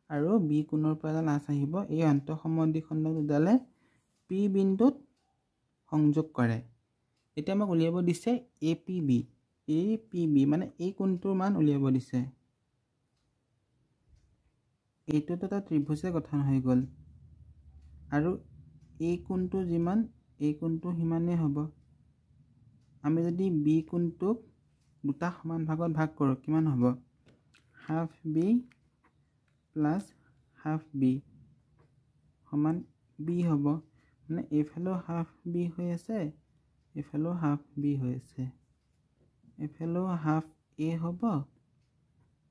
আৰু B কোণৰ পৰা এডাল আঁচ আহিব এই অন্তঃসমদ্বি খণ্ডক দুটালে P বিন্দুত সংযোগ কৰে এতিয়া আমাক উলিয়াব দিছে APB মানে এই কোণটোৰ মান উলিয়াব দিছে এইটোতো এটা ত্ৰিভুজে গঠন হৈ গ'ল আৰু এই কোণটো যিমান এই কোণটো সিমানেই হ'ব আমি যদি B কোণটোক দুটা সমান ভাগত ভাগ কৰোঁ কিমান হ'ব half B plus half B সমান B হ'ব মানে এইফালেও হাফ B হৈ আছে এইফালেও হাফ B হৈ আছে এইফালেও হাফ A হ'ব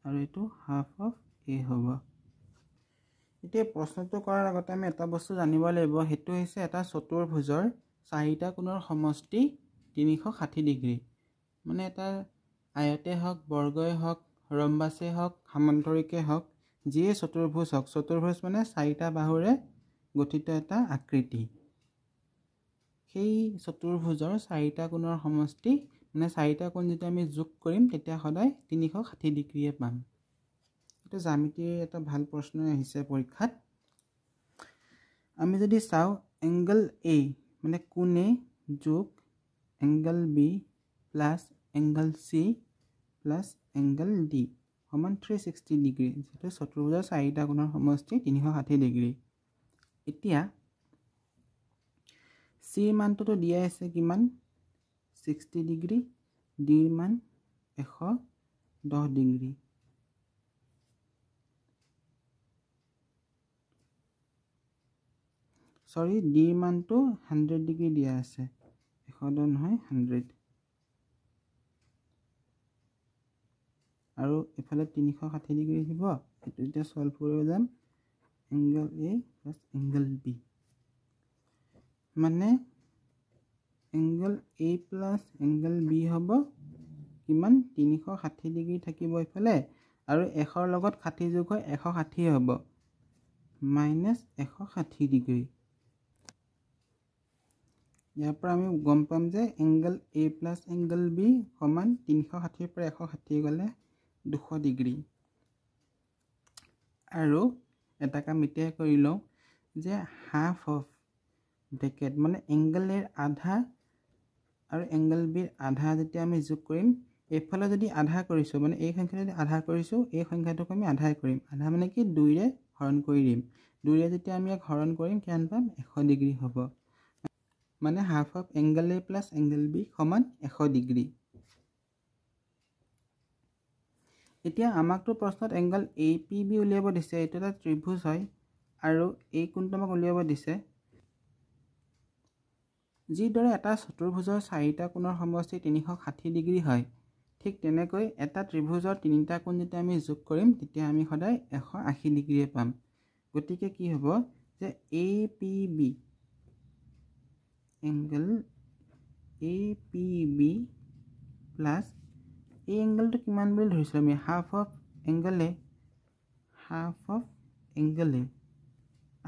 আৰু এইটো হাফ অফ A হ'ব এতিয়া প্ৰশ্নটো কৰাৰ আগতে আমি এটা বস্তু জানিব লাগিব সেইটো হৈছে এটা চতুৰ্ভুজৰ চাৰিটা কোণৰ সমষ্টি 360 ডিগ্ৰী মানে এটা আয়তে হওক বৰ্গই হওক ৰম্বাসে হওক সামান্তৰিকে হওক যিয়ে চতুৰ্ভুজ হওক চতুৰ্ভুজ মানে চাৰিটা বাহুৰে গঠিত এটা আকৃতি সেই চতুৰ্ভুজৰ চাৰিটা কোণৰ সমষ্টি মানে চাৰিটা কোণ যেতিয়া আমি যোগ কৰিম তেতিয়া সদায় 360 ডিগ্ৰীয়ে পাম এটা জ্যামিতিৰ এটা ভাল প্ৰশ্ন আহিছে পৰীক্ষাত আমি যদি চাওঁ এংগল A মানে কোণ A যোগ angle B plus angle C plus angle D সমান 360 ডিগ্ৰী যেটো চতুৰ্ভুজৰ চাৰিটা কোণৰ সমষ্টি 360 ডিগ্ৰী এতিয়া C মানটো দিয়া আছে কিমান 60 ডিগ্ৰী D মান 110 ডিগ্ৰী সৰি D মানটো 100 ডিগ্ৰী দিয়া আছে 110 নহয় 100 আৰু এফালে 360 ডিগ্ৰী আহিব এটো এতিয়া সলভ কৰিব যাম angle A plus angle B মানে angle A plus angle B হ'ব কিমান 360 ডিগ্ৰী থাকিব এফালে আৰু 100 লগত 60 যোগ হয় 160 হ'ব মাইনাস 160 ডিগ্ৰী ইয়াৰ পৰা আমি গম পাম যে angle A plus angle B সমান 360 পৰা 160 গ'লে 200 ডিগ্ৰী আৰু এটা কাম এতিয়া কৰি লওঁ যে হাফ অফ ব্ৰেকেট মানে এংগল A আধা আৰু এংগল B আধা যেতিয়া আমি যোগ কৰিম এইফালে যদি আধা কৰিছো মানে এই সংখ্যা যদি আধা কৰিছো এই সংখ্যাটোক আমি আধাই কৰিম আধা মানে কি 2 ৰে হৰণ কৰি দিম 2 ৰে যেতিয়া আমি হৰণ কৰিম কিমান পাম 100 ডিগ্ৰী হ'ব মানে half of angle A plus angle B সমান 100 ডিগ্ৰী এতিয়া আমাকতো প্ৰশ্নত এংগল APB উলিয়াব দিছে। এইটো এটা ত্ৰিভুজ হয় আৰু এই কোণটো আমাক উলিয়াব দিছে। যিদৰে এটা চতুৰ্ভুজৰ 4টা কোণৰ সমষ্টি 360 ডিগ্ৰী হয়, ঠিক তেনেকৈ এটা ত্ৰিভুজৰ 3টা কোণ যেতিয়া আমি যোগ কৰিম তেতিয়া আমি সদায় 180 ডিগ্ৰীয়ে পাম। গতিকে কি হ'ব যে APB এংগল APB প্লাছ এই এংগলটো কিমান বুলি ধৰিছোঁ আমি হাফ অফ এংগল A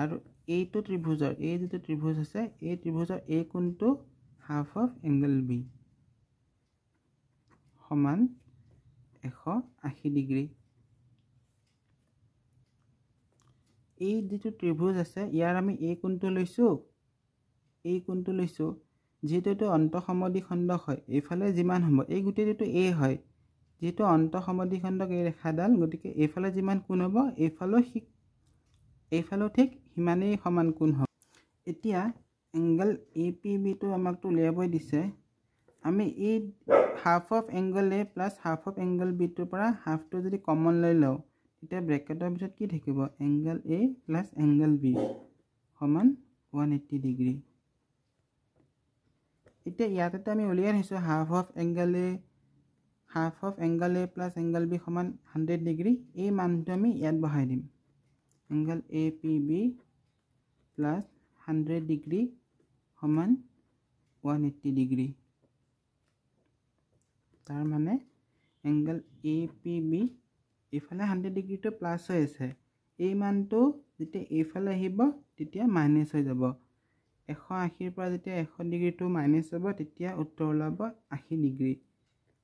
আৰু এইটো ত্ৰিভুজৰ এই যিটো ত্ৰিভুজ আছে এই ত্ৰিভুজৰ এই কোণটো হাফ অফ এংগল B সমান 180 ডিগ্ৰী। এই যিটো ত্ৰিভুজ আছে ইয়াৰ আমি এই কোণটো লৈছোঁ যিহেতু এইটো অন্তঃসমদ্বিখণ্ডক হয়, এইফালে যিমান হ'ব এই গোটেইটো A হয়, যিহেতু অন্তঃসমদ্বিখণ্ডক এই ৰেখাডাল, গতিকে এইফালে যিমান কোণ হ'ব এইফালেও ঠিক সিমানেই সমান কোণ হ'ব। এতিয়া এংগল APBটো আমাকতো উলিয়াবই দিছে। আমি এই half of angle A plus half of angle Bটোৰ পৰা হাফটো যদি কমন লৈ লওঁ তেতিয়া ব্ৰেকেটৰ ভিতৰত কি থাকিব angle A plus angle B সমান 180 ডিগ্ৰী। এতিয়া ইয়াতে আমি উলিয়াই থৈছোঁ half of angle A plus angle B সমান 100 ডিগ্ৰী। এই মানটো আমি ইয়াত বহাই দিম এংগল APB প্লাছ 100 ডিগ্ৰী সমান 180 ডিগ্ৰী। তাৰ মানে এংগল APB এইফালে 100 ডিগ্ৰীটো প্লাছ হৈ আছে, এই মানটো যেতিয়া এইফালে আহিব তেতিয়া মাইনাছ হৈ যাব। 180ৰ পৰা যেতিয়া 100 ডিগ্ৰীটো মাইনাছ হ'ব তেতিয়া উত্তৰ ওলাব 80 ডিগ্ৰী।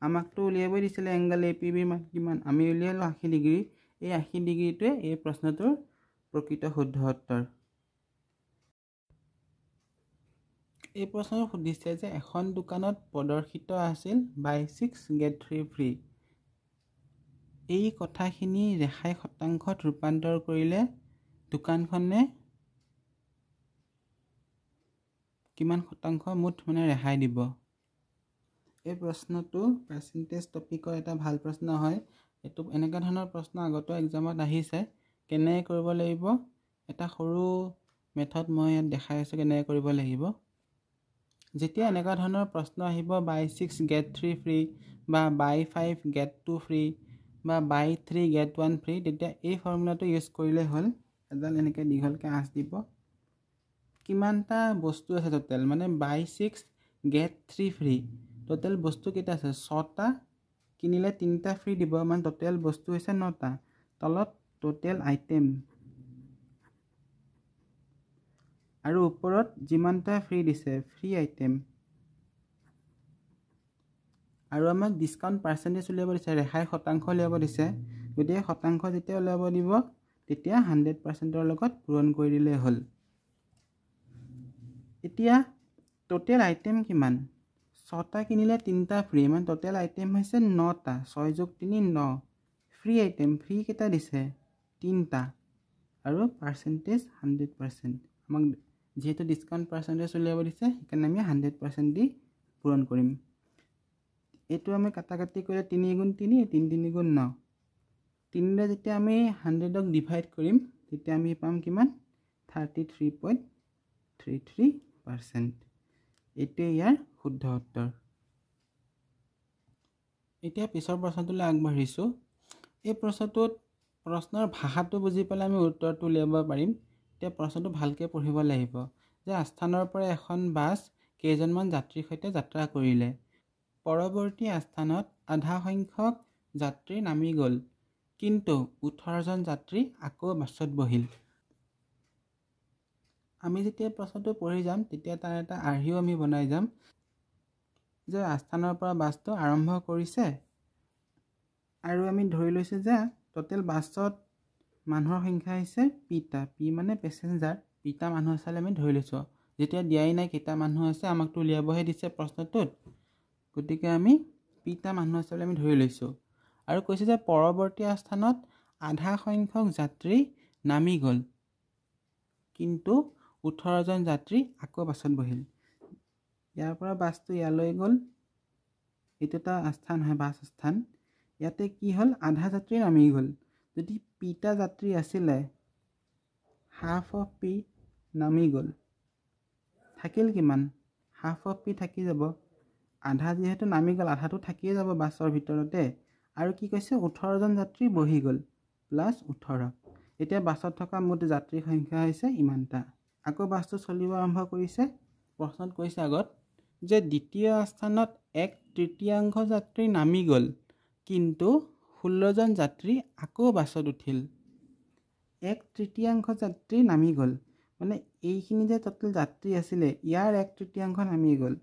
আমাকতো উলিয়াবই দিছিলে এংগল APBৰ মান কিমান, আমি উলিয়ালোঁ 80 ডিগ্ৰী। এই 80 ডিগ্ৰীটোৱে এই প্ৰশ্নটোৰ প্ৰকৃত শুদ্ধ উত্তৰ। এই প্ৰশ্নটো সুধিছে যে এখন দোকানত প্ৰদৰ্শিত আছিল buy 6 get 3 free। এই কথাখিনি ৰেহাই শতাংশত ৰূপান্তৰ কৰিলে দোকানখনে কিমান শতাংশ মুঠ ৰেহাই দিব। এই প্ৰশ্নটো পাৰ্চেণ্টেজ টপিকৰ এটা ভাল প্ৰশ্ন হয়। এইটো এনেকুৱা ধৰণৰ প্ৰশ্ন আগতেও এক্সামত আহিছে। কেনেকৈ কৰিব লাগিব এটা সৰু মেথড মই ইয়াত দেখাই আছোঁ কেনেকৈ কৰিব লাগিব। যেতিয়া এনেকুৱা ধৰণৰ প্ৰশ্ন আহিব buy 6 get 3 free বা buy 5 get 2 free বা buy 3 get 1 free, তেতিয়া এই ফৰ্মুলাটো ইউজ কৰিলে হ'ল। এডাল এনেকৈ দীঘলকৈ আঁচ দিব, কিমানটা বস্তু আছে টোটেল, মানে buy 6 get 3 free টোটেল বস্তু কেইটা আছে 6টা, কিনিলে 3টা ফ্ৰী দিব, মানে টোটেল বস্তু হৈছে 9টা। তলত টোটেল আইটেম আৰু ওপৰত যিমানটা ফ্ৰী দিছে ফ্ৰী আইটেম, আৰু আমাক ডিছকাউণ্ট পাৰ্চেণ্টেজ উলিয়াব দিছে, ৰেহাই শতাংশ উলিয়াব দিছে। গতিকে শতাংশ যেতিয়া উলিয়াব দিব তেতিয়া 100%ৰ লগত পূৰণ কৰি দিলেই হ'ল। এতিয়া টোটেল আইটেম কিমান, 6টা কিনিলে 3টা ফ্ৰী, মানে টোটেল আইটেম হৈছে 9টা, 6 যোগ 3 9। ফ্ৰী আইটেম ফ্ৰী কেইটা দিছে 3টা আৰু পাৰ্চেণ্টেজ 100%। আমাক যিহেতু ডিছকাউণ্ট পাৰ্চেণ্টেজ উলিয়াব দিছে সেইকাৰণে আমি 100% দি পূৰণ কৰিম। এইটো আমি কাটাকাটি কৰিলে 3 গুণ 3 3 3 গুণ 9, 3ৰে যেতিয়া আমি 100ক ডিভাইড কৰিম তেতিয়া আমি পাম কিমান 33.33%। এইটোৱে ইয়াৰ শুদ্ধ উত্তৰ। এতিয়া পিছৰ প্ৰশ্নটোলৈ আগবাঢ়িছোঁ। এই প্ৰশ্নৰ ভাষাটো বুজি পালে আমি উত্তৰটো উলিয়াব পাৰিম। এতিয়া প্ৰশ্নটো ভালকৈ পঢ়িব লাগিব যে আস্থানৰ পৰা এখন বাছ কেইজনমান যাত্ৰীৰ সৈতে যাত্ৰা কৰিলে। পৰৱৰ্তী আস্থানত আধা সংখ্যক যাত্ৰী নামি গ'ল, কিন্তু 18জন যাত্ৰী আকৌ বাছত বহিল। আমি যেতিয়া প্ৰশ্নটো পঢ়ি যাম তেতিয়া তাৰ এটা আৰ্হিও আমি বনাই যাম যে আস্থানৰ পৰা বাছটো আৰম্ভ কৰিছে আৰু আমি ধৰি লৈছোঁ যে টোটেল বাছত মানুহৰ সংখ্যা হৈছে পিটা, পি মানে পেচেঞ্জাৰ, পিটা মানুহ আছিলে আমি ধৰি লৈছোঁ। যেতিয়া দিয়াই নাই কেইটা মানুহ আছে, আমাকতো উলিয়াবহে দিছে প্ৰশ্নটোত, গতিকে আমি পিটা মানুহ আছে বুলি আমি ধৰি লৈছোঁ। আৰু কৈছে যে পৰৱৰ্তী আস্থানত আধা সংখ্যক যাত্ৰী নামি গ'ল, কিন্তু 18জন যাত্ৰী আকৌ বাছত বহিল। ইয়াৰ পৰা বাছটো ইয়ালৈ গ'ল, এইটো এটা আস্থান হয়, বাছ আস্থান। ইয়াতে কি হ'ল আধা যাত্ৰী নামি গ'ল যদি পিটা যাত্ৰী আছিলে হাফ অফ পি নামি গ'ল থাকিল কিমান হাফ অফ পি থাকি যাব আধা যেহেতু নামি গ'ল আধাটো থাকিয়ে যাব বাছৰ ভিতৰতে আৰু কি কৈছে 18জন যাত্ৰী বহি গ'ল প্লাছ 18 এতিয়া বাছত থকা মুঠ যাত্ৰীৰ সংখ্যা হৈছে ইমানটা আকৌ বাছটো চলিব আৰম্ভ কৰিছে প্ৰশ্নত কৈছে আগত যে দ্বিতীয় স্থানত 1/3 যাত্ৰী নামি গ'ল কিন্তু 16জন যাত্ৰী আকৌ বাছত উঠিল 1/3 যাত্ৰী নামি গ'ল মানে এইখিনি যে টোটেল যাত্ৰী আছিলে ইয়াৰ 1/3 নামি গ'ল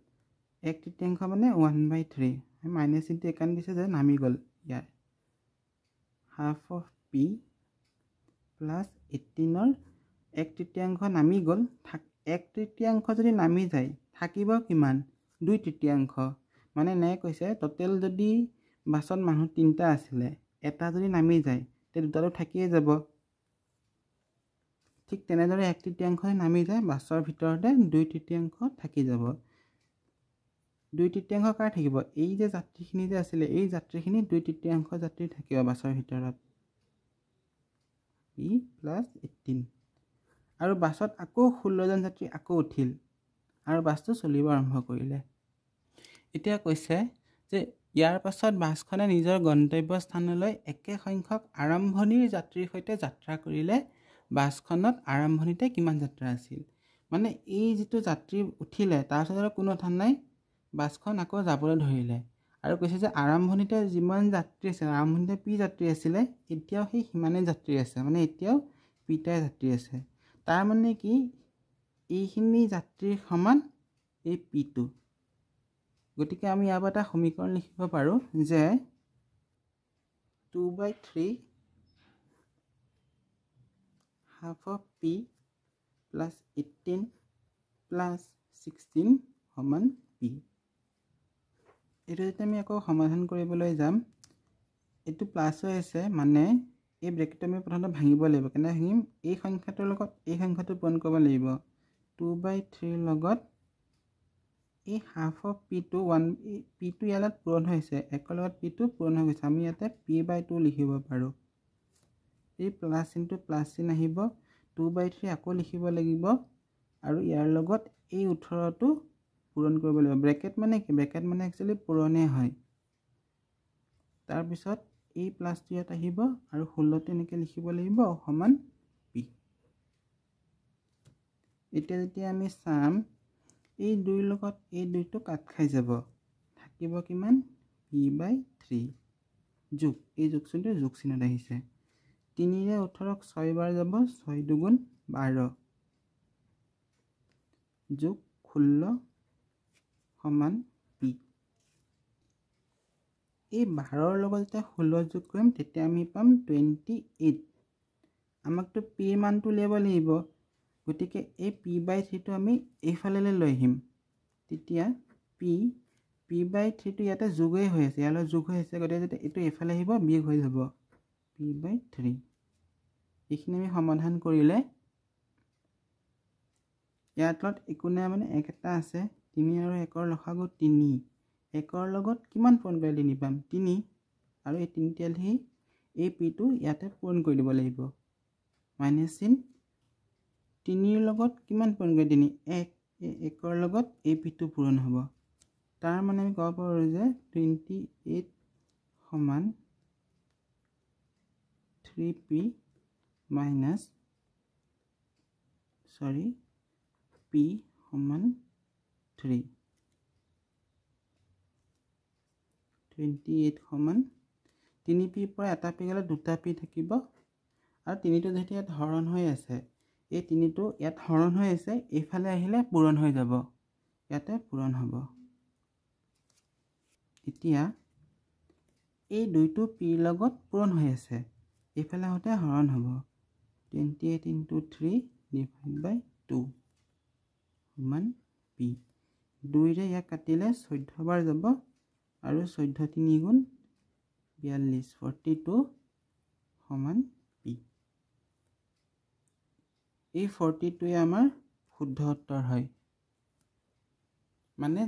1/3 মানে 1/3 মাইনাছ ইনটু একান দিছে যে নামি গ'ল ইয়াৰ হাফ অফ পি প্লাছ 18ৰ 1/3 নামি গ'ল 1/3 যদি নামি যায় থাকিব কিমান 2/3 মানে নে কৈছে টোটেল যদি বাছত মানুহ 3টা আছিলে এটা যদি নামি যায় তে দুটাটো থাকিয়ে যাব ঠিক তেনেদৰে 1/3 নামি যায় বাছৰ ভিতৰতে 2/3 থাকি যাব 2/3 কাৰ থাকিব এই যে যাত্ৰীখিনি যে আছিলে এই যাত্ৰীখিনি 2/3 যাত্ৰী থাকিব বাছৰ ভিতৰত পি প্লাছ 18 আৰু বাছত আকৌ 16জন যাত্ৰী আকৌ উঠিল আৰু বাছটো চলিব আৰম্ভ কৰিলে এতিয়া কৈছে যে ইয়াৰ পাছত বাছখনে নিজৰ গন্তব্য স্থানলৈ একে সংখ্যক আৰম্ভণিৰ যাত্ৰীৰ সৈতে যাত্ৰা কৰিলে বাছখনত আৰম্ভণিতে কিমান যাত্ৰা আছিল মানে এই যিটো যাত্ৰী উঠিলে তাৰ পিছত আৰু কোনো কথা নাই বাছখন আকৌ যাবলৈ ধৰিলে আৰু কৈছে যে আৰম্ভণিতে যিমান যাত্ৰী আছিল আৰম্ভণিতে পি যাত্ৰী আছিলে এতিয়াও সেই সিমানেই যাত্ৰী আছে মানে এতিয়াও পিটাই যাত্ৰী আছে তাৰ মানে কি এইখিনি যাত্ৰীৰ সমান এই পিটো গতিকে আমি ইয়াৰ এটা সমীকৰণ লিখিব পাৰোঁ যে 2/3 half of p plus 18 plus 16 সমান p এইটো যেতিয়া আমি আকৌ সমাধান কৰিবলৈ যাম এইটো প্লাছ হৈ আছে মানে এই ব্ৰেকেটটো আমি প্ৰথমতে ভাঙিব লাগিব কেনে ভাঙিম এই সংখ্যাটোৰ লগত এই সংখ্যাটো পূৰণ কৰিব লাগিব 2/3 লগত এই হাফ অফ p2 p2 ইয়াত পূৰণ হৈছে একৰ লগত p2 পূৰণ হৈ গৈছে আমি ইয়াতে p/2 লিখিব পাৰোঁ এই প্লাছ ইনটু প্লাছ চিন আহিব 2/3 আকৌ লিখিব লাগিব আৰু ইয়াৰ লগত এই 18টো পূৰণ কৰিব লাগিব ব্ৰেকেট মানে কি ব্ৰেকেট মানে একচুৱেলি পূৰণে হয় তাৰপিছত এই প্লাছটো ইয়াত আহিব আৰু 16টো এনেকৈ লিখিব লাগিব সমান p এতিয়া যেতিয়া আমি চাম এই 2ৰ লগত এই 2টো কাট খাই যাব থাকিব কিমান p/3 যোগ এই যোগ চিনটো যোগ চিনত আহিছে 3ৰে 18ক 6 বাৰ যাব 6 দুগুণ 12 যোগ 16 সমান p এই 12ৰ লগত যেতিয়া 16 যোগ কৰিম তেতিয়া আমি পাম 28 আমাকতো p ৰ মানটো উলিয়াব লাগিব গতিকে এই p/3টো আমি এইফালে লৈ আহিম তেতিয়া p/3টো ইয়াতে যোগেই হৈ আছে ইয়ালৈ যোগ হৈ আছে গতিকে যেতিয়া এইটো এইফালে আহিব বিয়োগ হৈ যাব p/3 এইখিনি আমি সমাধান কৰিলে ইয়াৰ তলত একো নাই মানে এক এটা আছে 3 আৰু 1ৰ লসাগু 3 1ৰ লগত কিমান পূৰণ কৰিলে 3 পাম 3 আৰু এই 3 তেলহি এই p2 ইয়াতে পূৰণ কৰি দিব লাগিব মাইনাছ চিন 3ৰ লগত কিমান পূৰণ কৰি 3 1ৰ লগত এই p2 পূৰণ হ'ব তাৰ মানে আমি ক'ব পাৰোঁ যে 28 সমান 3p মাইনাছ p সমান 3 28 সমান 3p পৰা এটা p গ'লে দুটা p থাকিব আৰু 3টো যেতিয়া ইয়াত হৰণ হৈ আছে এই 3টো ইয়াত হৰণ হৈ আছে এইফালে আহিলে পূৰণ হৈ যাব ইয়াতে পূৰণ হ'ব এতিয়া এই 2টো p লগত পূৰণ হৈ আছে এইফালে হতে হৰণ হ'ব 28 into 3 divided by 2 সমান p 2ৰে ইয়াক কাটিলে 14 বাৰ যাব আৰু 14 3 গুণ 42 42 সমান p এই 42য়ে আমাৰ শুদ্ধ উত্তৰ হয় মানে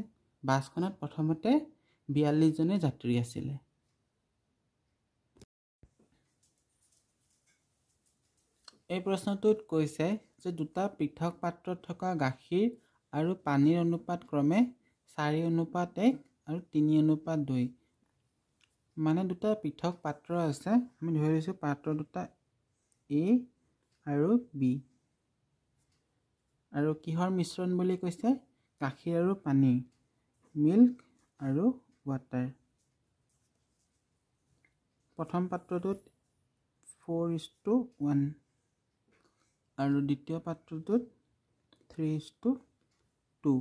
বাছখনত প্ৰথমতে 42 জনে যাত্ৰী আছিলে এই প্ৰশ্নটোত কৈছে যে দুটা পৃথক পাত্ৰত থকা গাখীৰ আৰু পানীৰ অনুপাত ক্ৰমে 4:1 আৰু 3:2। মানে দুটা পৃথক পাত্ৰ আছে, আমি ধৰি লৈছোঁ পাত্ৰ দুটা A আৰু B। আৰু কিহৰ মিশ্ৰণ বুলি কৈছে? গাখীৰ আৰু পানী, মিল্ক আৰু ৱাটাৰ। প্ৰথম পাত্ৰটোত 4:1 আৰু দ্বিতীয় পাত্ৰটোত 3:2।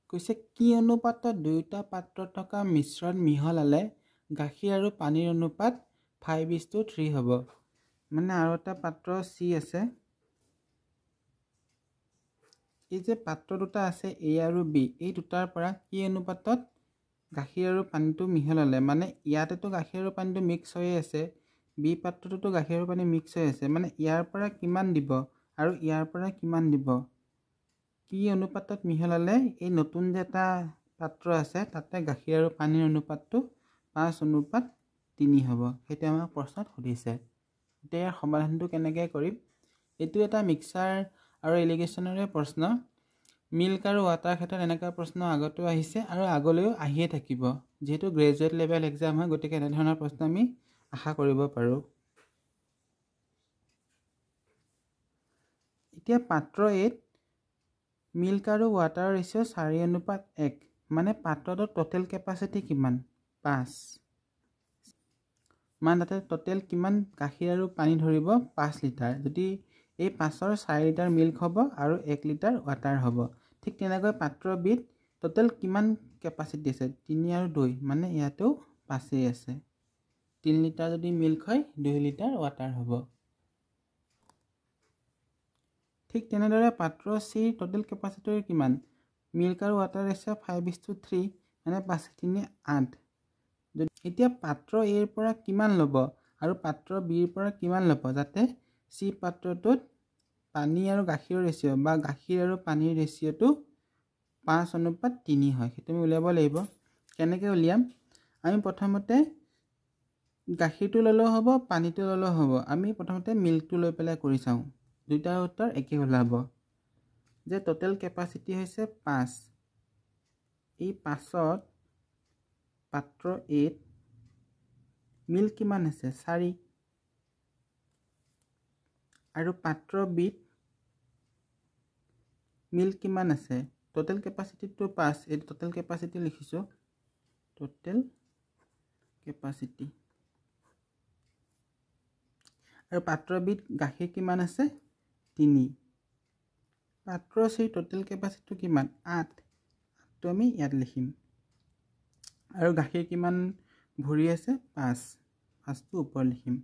কৈছে কি অনুপাতত দুয়োটা পাত্ৰত থকা মিশ্ৰণ মিহলালে গাখীৰ আৰু পানীৰ অনুপাত 5:3 হ'ব। মানে আৰু এটা পাত্ৰ C আছে। এই যে পাত্ৰ দুটা আছে A আৰু B, এই দুটাৰ পৰা কি অনুপাতত গাখীৰ আৰু পানীটো মিহলালে, মানে ইয়াতেতো গাখীৰ আৰু পানীটো মিক্স হৈ আছে, B পাত্ৰটোতো গাখীৰ আৰু পানী মিক্স হৈ আছে, মানে ইয়াৰ পৰা কিমান দিব আৰু ইয়াৰ পৰা কিমান দিব, কি অনুপাতত মিহলালে এই নতুন যে এটা পাত্ৰ আছে তাতে গাখীৰ আৰু পানীৰ অনুপাতটো 5:3 হ'ব। সেইটো আমাক প্ৰশ্নত সুধিছে। এতিয়া ইয়াৰ সমাধানটো কেনেকৈ কৰিম? এইটো এটা মিক্সাৰ আৰু ইৰিগেশ্যনৰে প্ৰশ্ন। মিল্ক আৰু ৱাটাৰ ক্ষেত্ৰত এনেকুৱা প্ৰশ্ন আগতেও আহিছে আৰু আগলৈও আহিয়ে থাকিব। যিহেতু গ্ৰেজুৱেট লেভেল এক্সাম হয়, গতিকে এনেধৰণৰ প্ৰশ্ন আমি আশা কৰিব পাৰোঁ। এতিয়া পাত্ৰ Aত মিল্ক আৰু ৱাটাৰৰ ৰেচিঅ' 4:1, মানে পাত্ৰটোৰ টোটেল কেপাচিটি কিমান? 5। মানে তাতে টোটেল কিমান গাখীৰ আৰু পানী ধৰিব? 5 লিটাৰ। যদি এই 5ৰ 4 লিটাৰ মিল্ক হ'ব আৰু 1 লিটাৰ ৱাটাৰ হ'ব। ঠিক তেনেকৈ পাত্ৰ Bত টোটেল কিমান কেপাচিটি আছে? 3 আৰু 2, মানে ইয়াতেও 5 আছে। 3 লিটাৰ যদি মিল্ক হয়, 2 লিটাৰ ৱাটাৰ হ'ব। ঠিক তেনেদৰে পাত্ৰ Cৰ টোটেল কেপাচিটি কিমান? মিল্ক আৰু ৱাটাৰ ৰেচিঅ' 5:3, মানে 5×3 8। এতিয়া পাত্ৰ Aৰ পৰা কিমান ল'ব আৰু পাত্ৰ Bৰ পৰা কিমান ল'ব, যাতে C পাত্ৰটোত পানী আৰু গাখীৰৰ ৰেচিঅ' বা গাখীৰ আৰু পানীৰ ৰেচিঅ'টো 5:3 হয়। সেইটো আমি উলিয়াব লাগিব। কেনেকৈ উলিয়াম? আমি প্ৰথমতে গাখীৰটো ল'লেও হ'ব, পানীটো ল'লেও হ'ব। আমি প্ৰথমতে মিল্কটো লৈ পেলাই কৰি চাওঁ। দুইটাৰ উত্তৰ একে ওলাব যে টোটেল কেপাচিটি হৈছে 5। এই 5ত পাত্ৰ Aত মিল্ক কিমান আছে? 4। আৰু পাত্ৰ Bত মিল্ক কিমান আছে? টোটেল কেপাচিটিটো 5, এইটো টোটেল কেপাচিটি লিখিছোঁ। Total capacity. আৰু পাত্ৰ Bত গাখীৰ কিমান আছে? 3। পাত্ৰ Cৰ টোটেল কেপাচিটিটো কিমান? 8। 8টো আমি ইয়াত লিখিম। আৰু গাখীৰ কিমান ভৰি আছে? 5। 5টো ওপৰত লিখিম।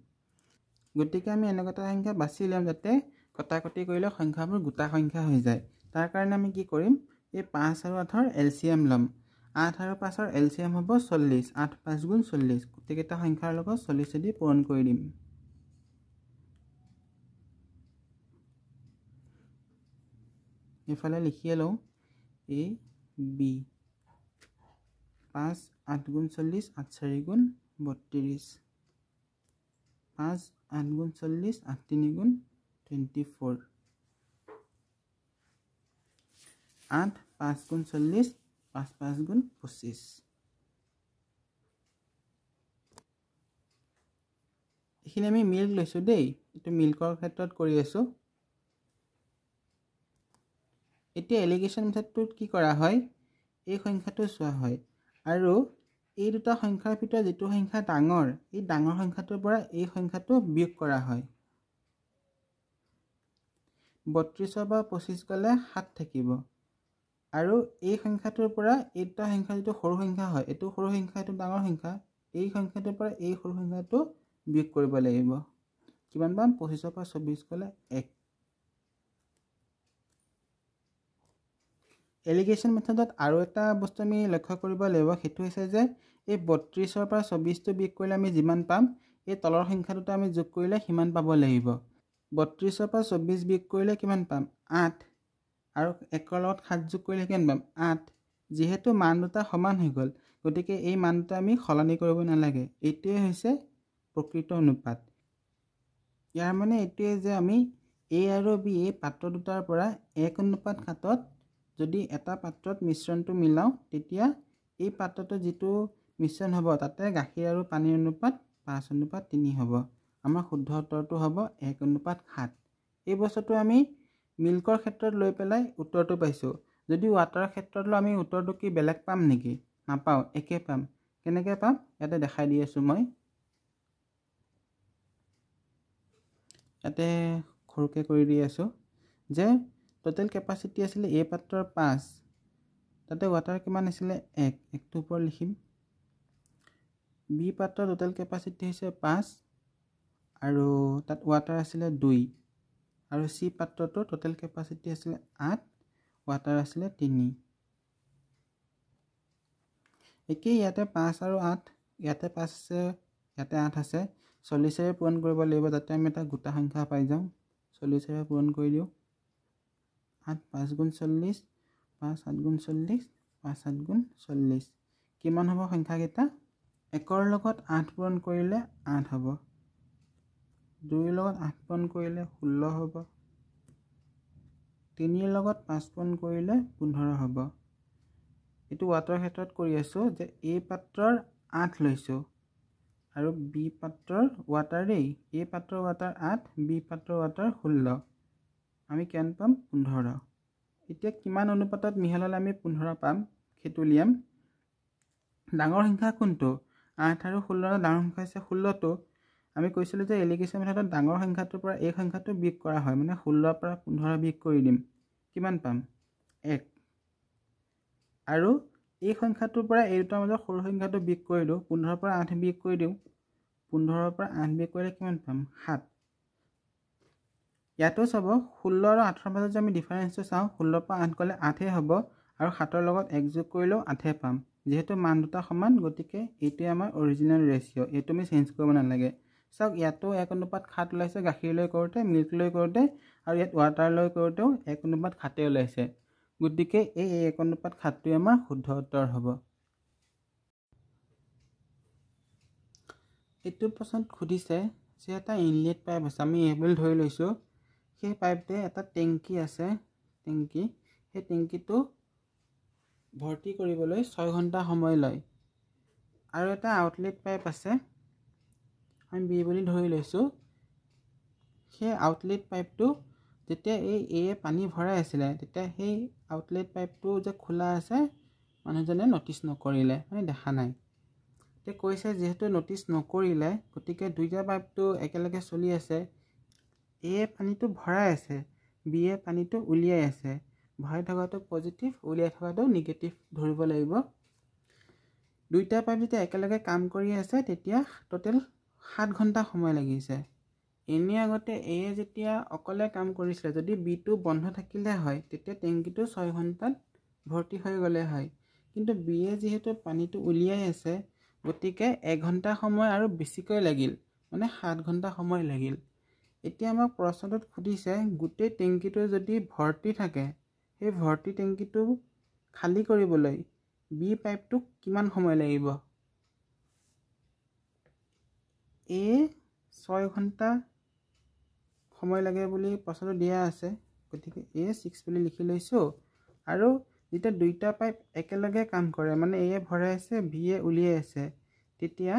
গতিকে আমি এনেকুৱা এটা সংখ্যা বাছি ল'ম যাতে কটাকটি কৰিলে সংখ্যাবোৰ গোটা সংখ্যা হৈ যায়। তাৰ কাৰণে আমি কি কৰিম? এই 5 আৰু 8ৰ LCM ল'ম। 8 আৰু 5ৰ LCM হ'ব 40। 8 5 গুণ 40। গোটেইকেইটা সংখ্যাৰ লগত 40 দি পূৰণ কৰি দিম। এইফালে লিখিয়ে লওঁ A B। 5 8 গুণ 40, 8 4 গুণ 32। 5 8 গুণ 40, 8 3 গুণ 24। 8 5 গুণ 40, 5 5 গুণ 25। এইখিনি আমি মিল্ক লৈছোঁ দেই, এইটো মিল্কৰ ক্ষেত্ৰত কৰি আছোঁ। এতিয়া এলিগেশ্যন মেথডটোত কি কৰা হয়? এই সংখ্যাটো চোৱা হয় আৰু এই দুটা সংখ্যাৰ ভিতৰত যিটো সংখ্যা ডাঙৰ, এই ডাঙৰ সংখ্যাটোৰ পৰা এই সংখ্যাটো বিয়োগ কৰা হয়। 32ৰ পৰা 25 গ'লে 7 থাকিব। আৰু এই সংখ্যাটোৰ পৰা এই দুটা সংখ্যা যিটো সৰু সংখ্যা হয়, এইটো সৰু সংখ্যা, এইটো ডাঙৰ সংখ্যা, এই সংখ্যাটোৰ পৰা এই সৰু সংখ্যাটো বিয়োগ কৰিব লাগিব। কিমান পাম? 25ৰ পৰা 24 গ'লে 1। এলিগেশ্যন মেথডত আৰু এটা বস্তু আমি লক্ষ্য কৰিব লাগিব, সেইটো হৈছে যে এই 32ৰ পৰা 24টো বিয়োগ কৰিলে আমি যিমান পাম, এই তলৰ সংখ্যা দুটা আমি যোগ কৰিলে সিমান পাব লাগিব। 32ৰ পৰা 24 বিয়োগ কৰিলে কিমান পাম? 8। আৰু 1ৰ লগত 7 যোগ কৰিলে কিমান পাম? 8। যিহেতু মান দুটা সমান হৈ গ'ল, গতিকে এই মান দুটা আমি সলনি কৰিব নালাগে। এইটোৱে হৈছে প্ৰকৃত অনুপাত। ইয়াৰ মানে এইটোৱে যে আমি A আৰু B এই পাত্ৰ দুটাৰ পৰা 1:7 যদি এটা পাত্ৰত মিশ্ৰণটো মিলাও তেতিয়া এই পাত্ৰটো যিটো মিশ্ৰণ হ'ব তাতে গাখীৰ আৰু পানীৰ অনুপাত 5:3 হ'ব। আমাৰ শুদ্ধ উত্তৰটো হ'ব 1:7। এই বস্তুটো আমি মিল্কৰ ক্ষেত্ৰত লৈ পেলাই উত্তৰটো পাইছোঁ। যদি ৱাটাৰৰ ক্ষেত্ৰত লৈ আমি উত্তৰটো কি বেলেগ পাম নেকি? নাপাওঁ, একে পাম। কেনেকৈ পাম ইয়াতে দেখাই দি আছোঁ মই। ইয়াতে সৰুকৈ কৰি দি আছোঁ যে টোটেল কেপাচিটি আছিলে A পাত্ৰৰ 5, তাতে ৱাটাৰ কিমান আছিলে 1টো ওপৰত লিখিম। B পাত্ৰৰ টোটেল কেপাচিটি হৈছে 5 আৰু তাত ৱাটাৰ আছিলে 2 আৰু C পাত্ৰটোৰ টোটেল কেপাচিটি আছিলে 8, ৱাটাৰ আছিলে 3। একেই ইয়াতে 5 আৰু 8, ইয়াতে 5 আছে ইয়াতে 8 আছে, 40ৰে পূৰণ কৰিব লাগিব যাতে আমি এটা গোটা সংখ্যা পাই যাওঁ। 40ৰে পূৰণ কৰি দিওঁ। 8 5 গুণ 40, 5 7 গুণ 40, 5 7 গুণ 40। কিমান হ'ব সংখ্যাকেইটা? 1ৰ লগত 8 পূৰণ কৰিলে 8 হ'ব, 2ৰ লগত 8 পূৰণ কৰিলে 16 হ'ব, 3ৰ লগত 5 পূৰণ কৰিলে 15 হ'ব। এইটো ৱাটাৰৰ ক্ষেত্ৰত কৰি আছোঁ যে A পাত্ৰৰ 8 লৈছোঁ আৰু B পাত্ৰৰ ৱাটাৰ দেই। A পাত্ৰৰ ৱাটাৰ 8, B পাত্ৰৰ ৱাটাৰ 16। আমি কিমান পাম? 15। এতিয়া কিমান অনুপাতত মিহলালে আমি 15 পাম সেইটো উলিয়াম। ডাঙৰ সংখ্যা কোনটো? 8 আৰু 16 ডাঙৰ সংখ্যা হৈছে 16টো। আমি কৈছিলোঁ যে এলিগেশ্যন মেথডত ডাঙৰ সংখ্যাটোৰ পৰা এই সংখ্যাটো বিয়োগ কৰা হয়, মানে 16ৰ পৰা 15 বিয়োগ কৰি দিম। কিমান পাম? 1। আৰু এই সংখ্যাটোৰ পৰা এই দুটাৰ মাজত সৰু সংখ্যাটো বিয়োগ কৰি দিওঁ। 15ৰ পৰা 8 বিয়োগ কৰি দিওঁ। 15ৰ পৰা 8 বিয়োগ কৰিলে কিমান পাম? 7। ইয়াতো চাব 16 আৰু 8ৰ মাজত যদি আমি ডিফাৰেঞ্চটো চাওঁ, 16ৰ পৰা 8 গ'লে 8হে হ'ব আৰু 7ৰ লগত 1 যোগ কৰিলেও 8হে পাম। যিহেতু মান দুটা সমান গতিকে এইটোৱে আমাৰ অৰিজিনেল ৰেচিঅ', এইটো আমি চেঞ্জ কৰিব নালাগে। চাওক ইয়াতো 1:7 ওলাইছে গাখীৰলৈ কৰোঁতে, মিল্ক লৈ কৰোঁতে, আৰু ইয়াত ৱাটাৰলৈ কৰোঁতেও 1:7 ওলাইছে। গতিকে এই 1:7টোৱে আমাৰ শুদ্ধ উত্তৰ হ'ব। এইটো প্ৰশ্নত সুধিছে যে এটা ইনলেট পাইপ আছে, আমি এই বুলি ধৰি লৈছোঁ। সেই পাইপটোৱে এটা টেংকি আছে, টেংকি। সেই টেংকিটো ভৰ্তি কৰিবলৈ 6 ঘণ্টা সময় লয়। আৰু এটা আউটলেট পাইপ আছে, আমি বি বুলি ধৰি লৈছোঁ। সেই আউটলেট পাইপটো যেতিয়া এই এ পানী ভৰাই আছিলে তেতিয়া সেই আউটলেট পাইপটো যে খোলা আছে মানুহজনে ন'টিছ নকৰিলে, মানে দেখা নাই। এতিয়া কৈছে যিহেতু ন'টিছ নকৰিলে গতিকে দুইটা পাইপটো একেলগে চলি আছে। এ পানীটো ভৰাই আছে, বি এ পানীটো উলিয়াই আছে। ভৰাই থকাটো পজিটিভ, উলিয়াই থকাটো নিগেটিভ ধৰিব লাগিব। দুইটা পাইপ যেতিয়া একেলগে কাম কৰি আছে তেতিয়া টোটেল 7 ঘণ্টা সময় লাগিছে। এনে আগতে এ যেতিয়া অকলে কাম কৰিছিলে, যদি বিটো বন্ধ থাকিলে হয় তেতিয়া টেংকিটো 6 ঘণ্টাত ভৰ্তি হৈ গ'লে হয়। কিন্তু বি এ যিহেতু পানীটো উলিয়াই আছে গতিকে 1 ঘণ্টা সময় আৰু বেছিকৈ লাগিল, মানে 7 ঘণ্টা সময় লাগিল। এতিয়া আমাক প্ৰশ্নটোত সুধিছে গোটেই টেংকিটো যদি ভৰ্তি থাকে, সেই ভৰ্তি টেংকিটো খালী কৰিবলৈ বি পাইপটোক কিমান সময় লাগিব? এ 6 ঘণ্টা সময় লাগে বুলি প্ৰশ্নটো দিয়া আছে, গতিকে এ 6 বুলি লিখি লৈছোঁ। আৰু যেতিয়া দুইটা পাইপ একেলগে কাম কৰে, মানে এ ভৰাই আছে বি এ উলিয়াই আছে, তেতিয়া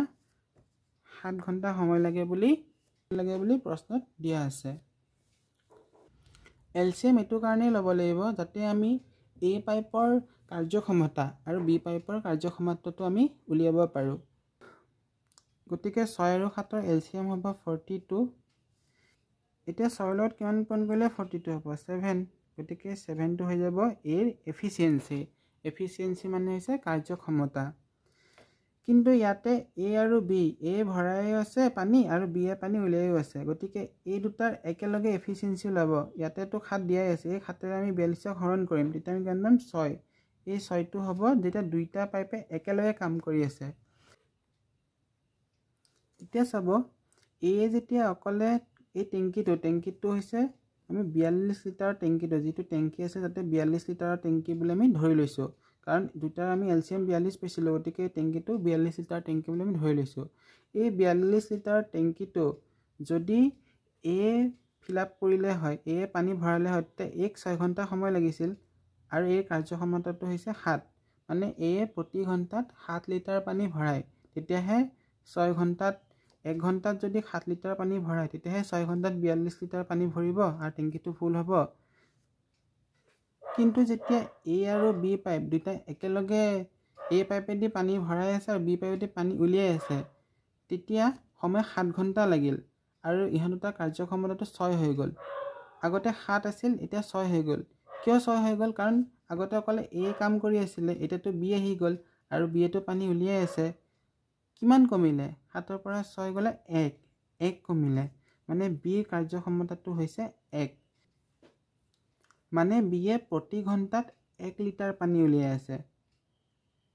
7 ঘণ্টা সময় লাগে বুলি প্ৰশ্নত দিয়া আছে। এলচিএম এইটো কাৰণেই ল'ব লাগিব যাতে আমি এ পাইপৰ কাৰ্যক্ষমতা আৰু বি পাইপৰ কাৰ্যক্ষমতাটো আমি উলিয়াব পাৰোঁ। গতিকে 6 আৰু 7ৰ এলচিএম হ'ব 42। এতিয়া 6ৰ লগত কিমান পূৰণ কৰিলে 42 হ'ব? 7। গতিকে 7টো হৈ যাব এৰ এফিচিয়েঞ্চি মানে হৈছে কাৰ্যক্ষমতা। কিন্তু ইয়াতে এ আৰু বি, এ ভৰাইও আছে পানী আৰু বি এ পানী উলিয়াইও আছে, গতিকে এই দুটাৰ একেলগে এফিচিয়েঞ্চি ওলাব। ইয়াতেতো 7 দিয়াই আছে, এই 7ৰে আমি 42ক হৰণ কৰিম, তেতিয়া আমি কিমান পাম? 6। এই 6টো হ'ব যেতিয়া দুইটা পাইপে একেলগে কাম কৰি আছে। এতিয়া চাব এ যেতিয়া অকলে এই টেংকিটো হৈছে আমি 42 লিটাৰৰ টেংকিটো, যিটো টেংকি আছে তাতে 42 লিটাৰৰ টেংকি বুলি আমি ধৰি লৈছোঁ, কাৰণ দুটাৰ আমি এলচিএম 42 পাইছিলোঁ, গতিকে টেংকিটো 42 লিটাৰ টেংকি বুলি আমি ধৰি লৈছোঁ। এই 42 লিটাৰৰ টেংকিটো যদি এ ফিল আপ কৰিলে হয়, এ পানী ভৰালে হয়, তেতিয়া এক 6 ঘণ্টা সময় লাগিছিল আৰু এই কাৰ্যক্ষমতাটো হৈছে 7, মানে এ প্ৰতি ঘণ্টাত 7 লিটাৰ পানী ভৰায়, তেতিয়াহে 6 ঘণ্টাত 1 ঘণ্টাত যদি 7 লিটাৰ পানী ভৰায় তেতিয়াহে 6 ঘণ্টাত 42 লিটাৰ পানী ভৰিব আৰু টেংকিটো ফুল হ'ব। কিন্তু যেতিয়া এ আৰু বি পাইপ দুটা একেলগে এ পাইপেদি পানী ভৰাই আছে আৰু বি পাইপেদি পানী উলিয়াই আছে, তেতিয়া সময় 7 ঘণ্টা লাগিল আৰু ইহঁত দুটাৰ কাৰ্যক্ষমতাটো 6 হৈ গ'ল। আগতে 7 আছিল, এতিয়া 6 হৈ গ'ল। কিয় 6 হৈ গ'ল? কাৰণ আগতে অকলে এ কাম কৰি আছিলে, এতিয়াতো বি আহি গ'ল আৰু বিয়েটো পানী উলিয়াই আছে। কিমান কমিলে? 7ৰ পৰা 6 গ'লে 1 কমিলে, মানে বিৰ কাৰ্যক্ষমতাটো হৈছে 1, মানে বিয়ে প্ৰতি ঘণ্টাত 1 লিটাৰ পানী উলিয়াই আছে।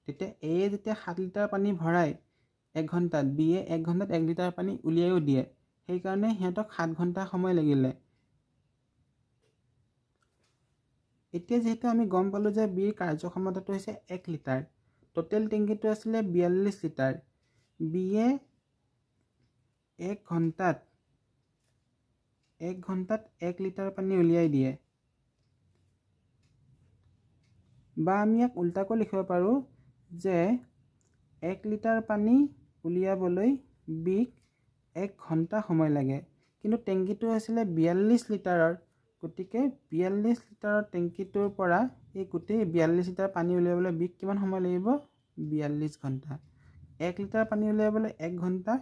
তেতিয়া এ যেতিয়া 7 লিটাৰ পানী ভৰাই 1 ঘণ্টাত, বিয়ে 1 ঘণ্টাত 1 লিটাৰ পানী উলিয়াইও দিয়ে, সেইকাৰণে সিহঁতক 7 ঘণ্টা সময় লাগিলে। এতিয়া যিহেতু আমি গম পালোঁ যে বিৰ কাৰ্যক্ষমতাটো হৈছে 1 লিটাৰ, টোটেল টেংকিটো আছিলে 42 লিটাৰ, বিয়ে 1 ঘণ্টাত 1 লিটাৰ পানী উলিয়াই দিয়ে। বা আমি ইয়াক উল্টাকৈ লিখিব পাৰোঁ যে 1 লিটাৰ পানী উলিয়াবলৈ বিক 1 ঘণ্টা সময় লাগে, কিন্তু টেংকিটো আছিলে 42 লিটাৰৰ, গতিকে 42 লিটাৰৰ টেংকিটোৰ পৰা এই গোটেই 42 লিটাৰ পানী উলিয়াবলৈ বিক কিমান সময় লাগিব? 42 ঘণ্টা। 1 লিটাৰ পানী উলিয়াবলৈ 1 ঘণ্টা,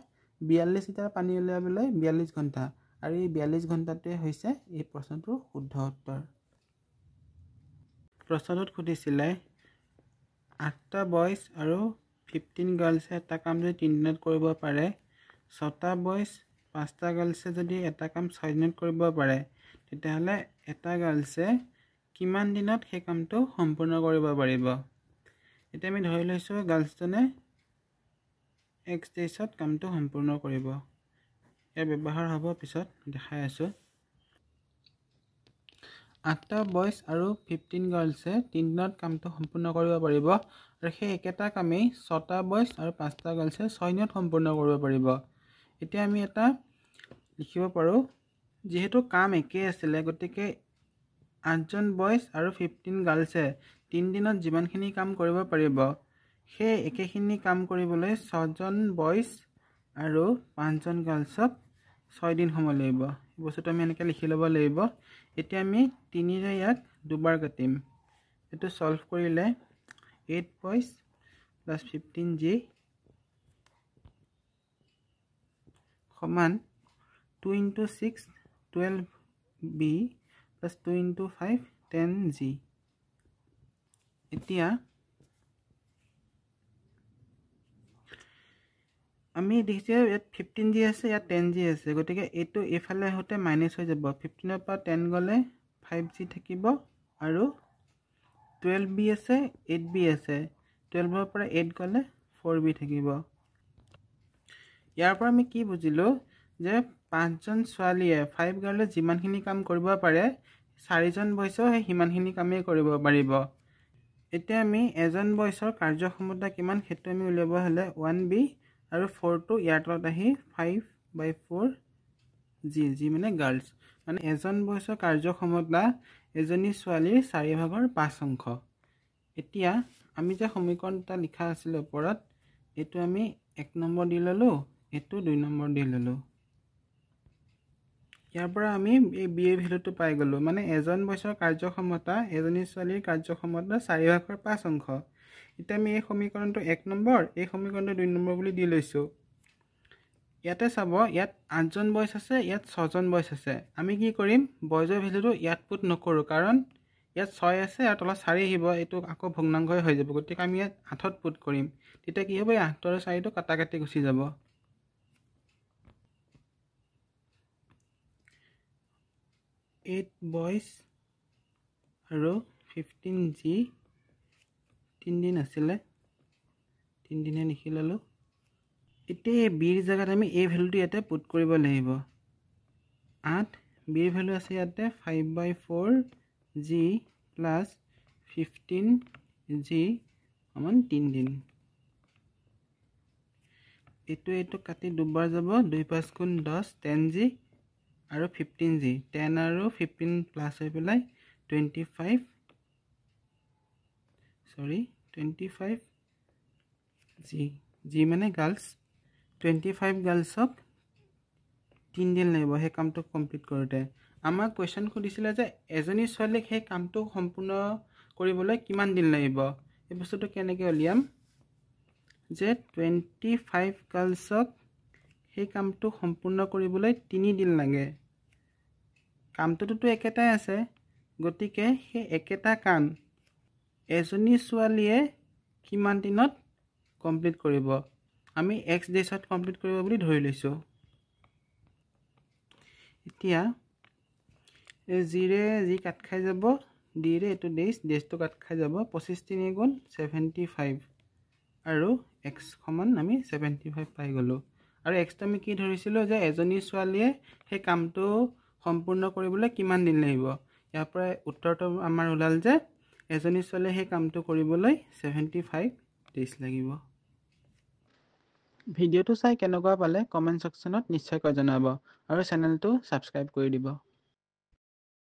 42 লিটাৰ পানী উলিয়াবলৈ 42 ঘণ্টা, আৰু এই 42 ঘণ্টাটোৱে হৈছে এই প্ৰশ্নটোৰ শুদ্ধ উত্তৰ। প্ৰশ্নটোত সুধিছিলে 8টা বইজ আৰু 15 গাৰ্লছে এটা কাম যদি 3 দিনত কৰিব পাৰে, 6টা বইজ 5টা গাৰ্লছে যদি এটা কাম 6 দিনত কৰিব পাৰে, তেতিয়াহ'লে এটা গাৰ্লছে কিমান দিনত সেই কামটো সম্পূৰ্ণ কৰিব পাৰিব? এতিয়া আমি ধৰি লৈছোঁ গাৰ্লছজনে X ডেইজত কামটো সম্পূৰ্ণ কৰিব। ইয়াৰ ব্যৱহাৰ হ'ব পিছত দেখাই আছোঁ। 8টা বইজ আৰু 15 গাৰ্লছে 3 দিনত কামটো সম্পূৰ্ণ কৰিব পাৰিব, আৰু সেই একেটা কামেই 6টা বইজ আৰু 5টা গাৰ্লছে 6 দিনত সম্পূৰ্ণ কৰিব পাৰিব। এতিয়া আমি এটা লিখিব পাৰোঁ, যিহেতু কাম একেই আছিলে, গতিকে 8জন বইজ আৰু 15 গাৰ্লছে 3 দিনত যিমানখিনি কাম কৰিব পাৰিব, সেই একেখিনি কাম কৰিবলৈ 6জন বইজ আৰু 5জন গাৰ্লছক 6 দিন সময় লাগিব। বস্তুটো আমি এনেকৈ লিখি ল'ব লাগিব। এতিয়া আমি 3ৰে ইয়াক দুবাৰ কাটিম। এইটো সলভ কৰিলে 8 বইজ প্লাছ 15G সমান 2 × 6 12B প্লাছ 2 × 5 10G। এতিয়া আমি দেখিছোঁ ইয়াত 15G আছে, ইয়াত 10G আছে, গতিকে এইটো এইফালে আহোঁতে মাইনাছ হৈ যাব। 15ৰ পৰা 10 গ'লে 5G থাকিব, আৰু 12B আছে, 8B আছে, 12ৰ পৰা 8 গ'লে 4B থাকিব। ইয়াৰ পৰা আমি কি বুজিলোঁ যে 5জন ছোৱালীয়ে 5 গাৰ্লে যিমানখিনি কাম কৰিব পাৰে, 4জন বইজেও সেই সিমানখিনি কামেই কৰিব পাৰিব। এতিয়া আমি এজন বইজৰ কাৰ্যক্ষমতা কিমান সেইটো আমি উলিয়াব হ'লে 1B আৰু 4টো ইয়াৰ তলত আহি 5/4G মানে গাৰ্লছ, মানে এজন বইজৰ কাৰ্যক্ষমতা এজনী ছোৱালীৰ 4/5 এতিয়া আমি যে সমীকৰণ এটা লিখা আছিলে ওপৰত, এইটো আমি 1 নম্বৰ দি ল'লোঁ, এইটো 2 নম্বৰ দি ল'লোঁ। ইয়াৰ পৰা আমি এই বি এৰ ভেলুটো পাই গ'লোঁ, মানে এজন বইজৰ কাৰ্যক্ষমতা এজনী ছোৱালীৰ কাৰ্যক্ষমতা 4/5। এতিয়া আমি এই সমীকৰণটো 1 নম্বৰ, এই সমীকৰণটো 2 নম্বৰ বুলি দি লৈছোঁ। ইয়াতে চাব, ইয়াত 8জন বইজ আছে, ইয়াত 6জন বইজ আছে। আমি কি কৰিম, বইজৰ ভেলুটো ইয়াত পুট নকৰোঁ, কাৰণ ইয়াত 6 আছে আৰু তলত 4 আহিব, এইটো আকৌ ভগ্নাংশই হৈ যাব, গতিকে আমি ইয়াত 8ত পুট কৰিম। তেতিয়া কি হ'ব, এই 8 আৰু 4টো কাটা কাটি গুচি যাব। 8 বইজ আৰু 15G 3 দিন আছিলে, 3 দিনে লিখি ল'লোঁ। এতিয়া এই বিৰ জেগাত আমি এই ভেলুটো ইয়াতে পুট কৰিব লাগিব। 8 বিৰ ভেলু আছে ইয়াতে 5/4G প্লাছ 15G সমান 3 দিন। এইটো কাটি দুবাৰ যাব, 2 × 5 = 10, 10G আৰু 15G 10 আৰু 15 প্লাছ হৈ পেলাই 25 G মানে গাৰ্লছ 25 গাৰ্লছক 3 দিন লাগিব সেই কামটো কমপ্লিট কৰোঁতে আমাক কুৱেশ্যন সুধিছিলে যে এজনী ছোৱালীক সেই কামটো সম্পূৰ্ণ কৰিবলৈ কিমান দিন লাগিব এই বস্তুটো কেনেকৈ উলিয়াম যে 25 গাৰ্লছক সেই কামটো সম্পূৰ্ণ কৰিবলৈ 3 দিন লাগে কামটোতো একেটাই আছে গতিকে সেই একেটা কাম এজনী ছোৱালীয়ে কিমান দিনত কমপ্লিট কৰিব আমি x ডেজত কমপ্লিট কৰিব বুলি ধৰি লৈছোঁ এতিয়া জিৰে জি কাট খাই যাব ডিৰে এইটো ডেজটো কাট খাই যাব 25 3 গুণ 75 আৰু x সমান আমি 75 পাই গ'লোঁ আৰু xটো আমি কি ধৰিছিলোঁ যে এজনী ছোৱালীয়ে সেই কামটো সম্পূৰ্ণ কৰিবলৈ কিমান দিন লাগিব ইয়াৰ পৰা উত্তৰটো আমাৰ ওলাল যে এজনী ছোৱালীয়ে সেই কামটো কৰিবলৈ 75 ডেজ লাগিব ভিডিঅ'টো চাই কেনেকুৱা পালে কমেণ্ট ছেকশ্যনত নিশ্চয়কৈ জনাব আৰু চেনেলটো ছাবস্ক্ৰাইব কৰি দিব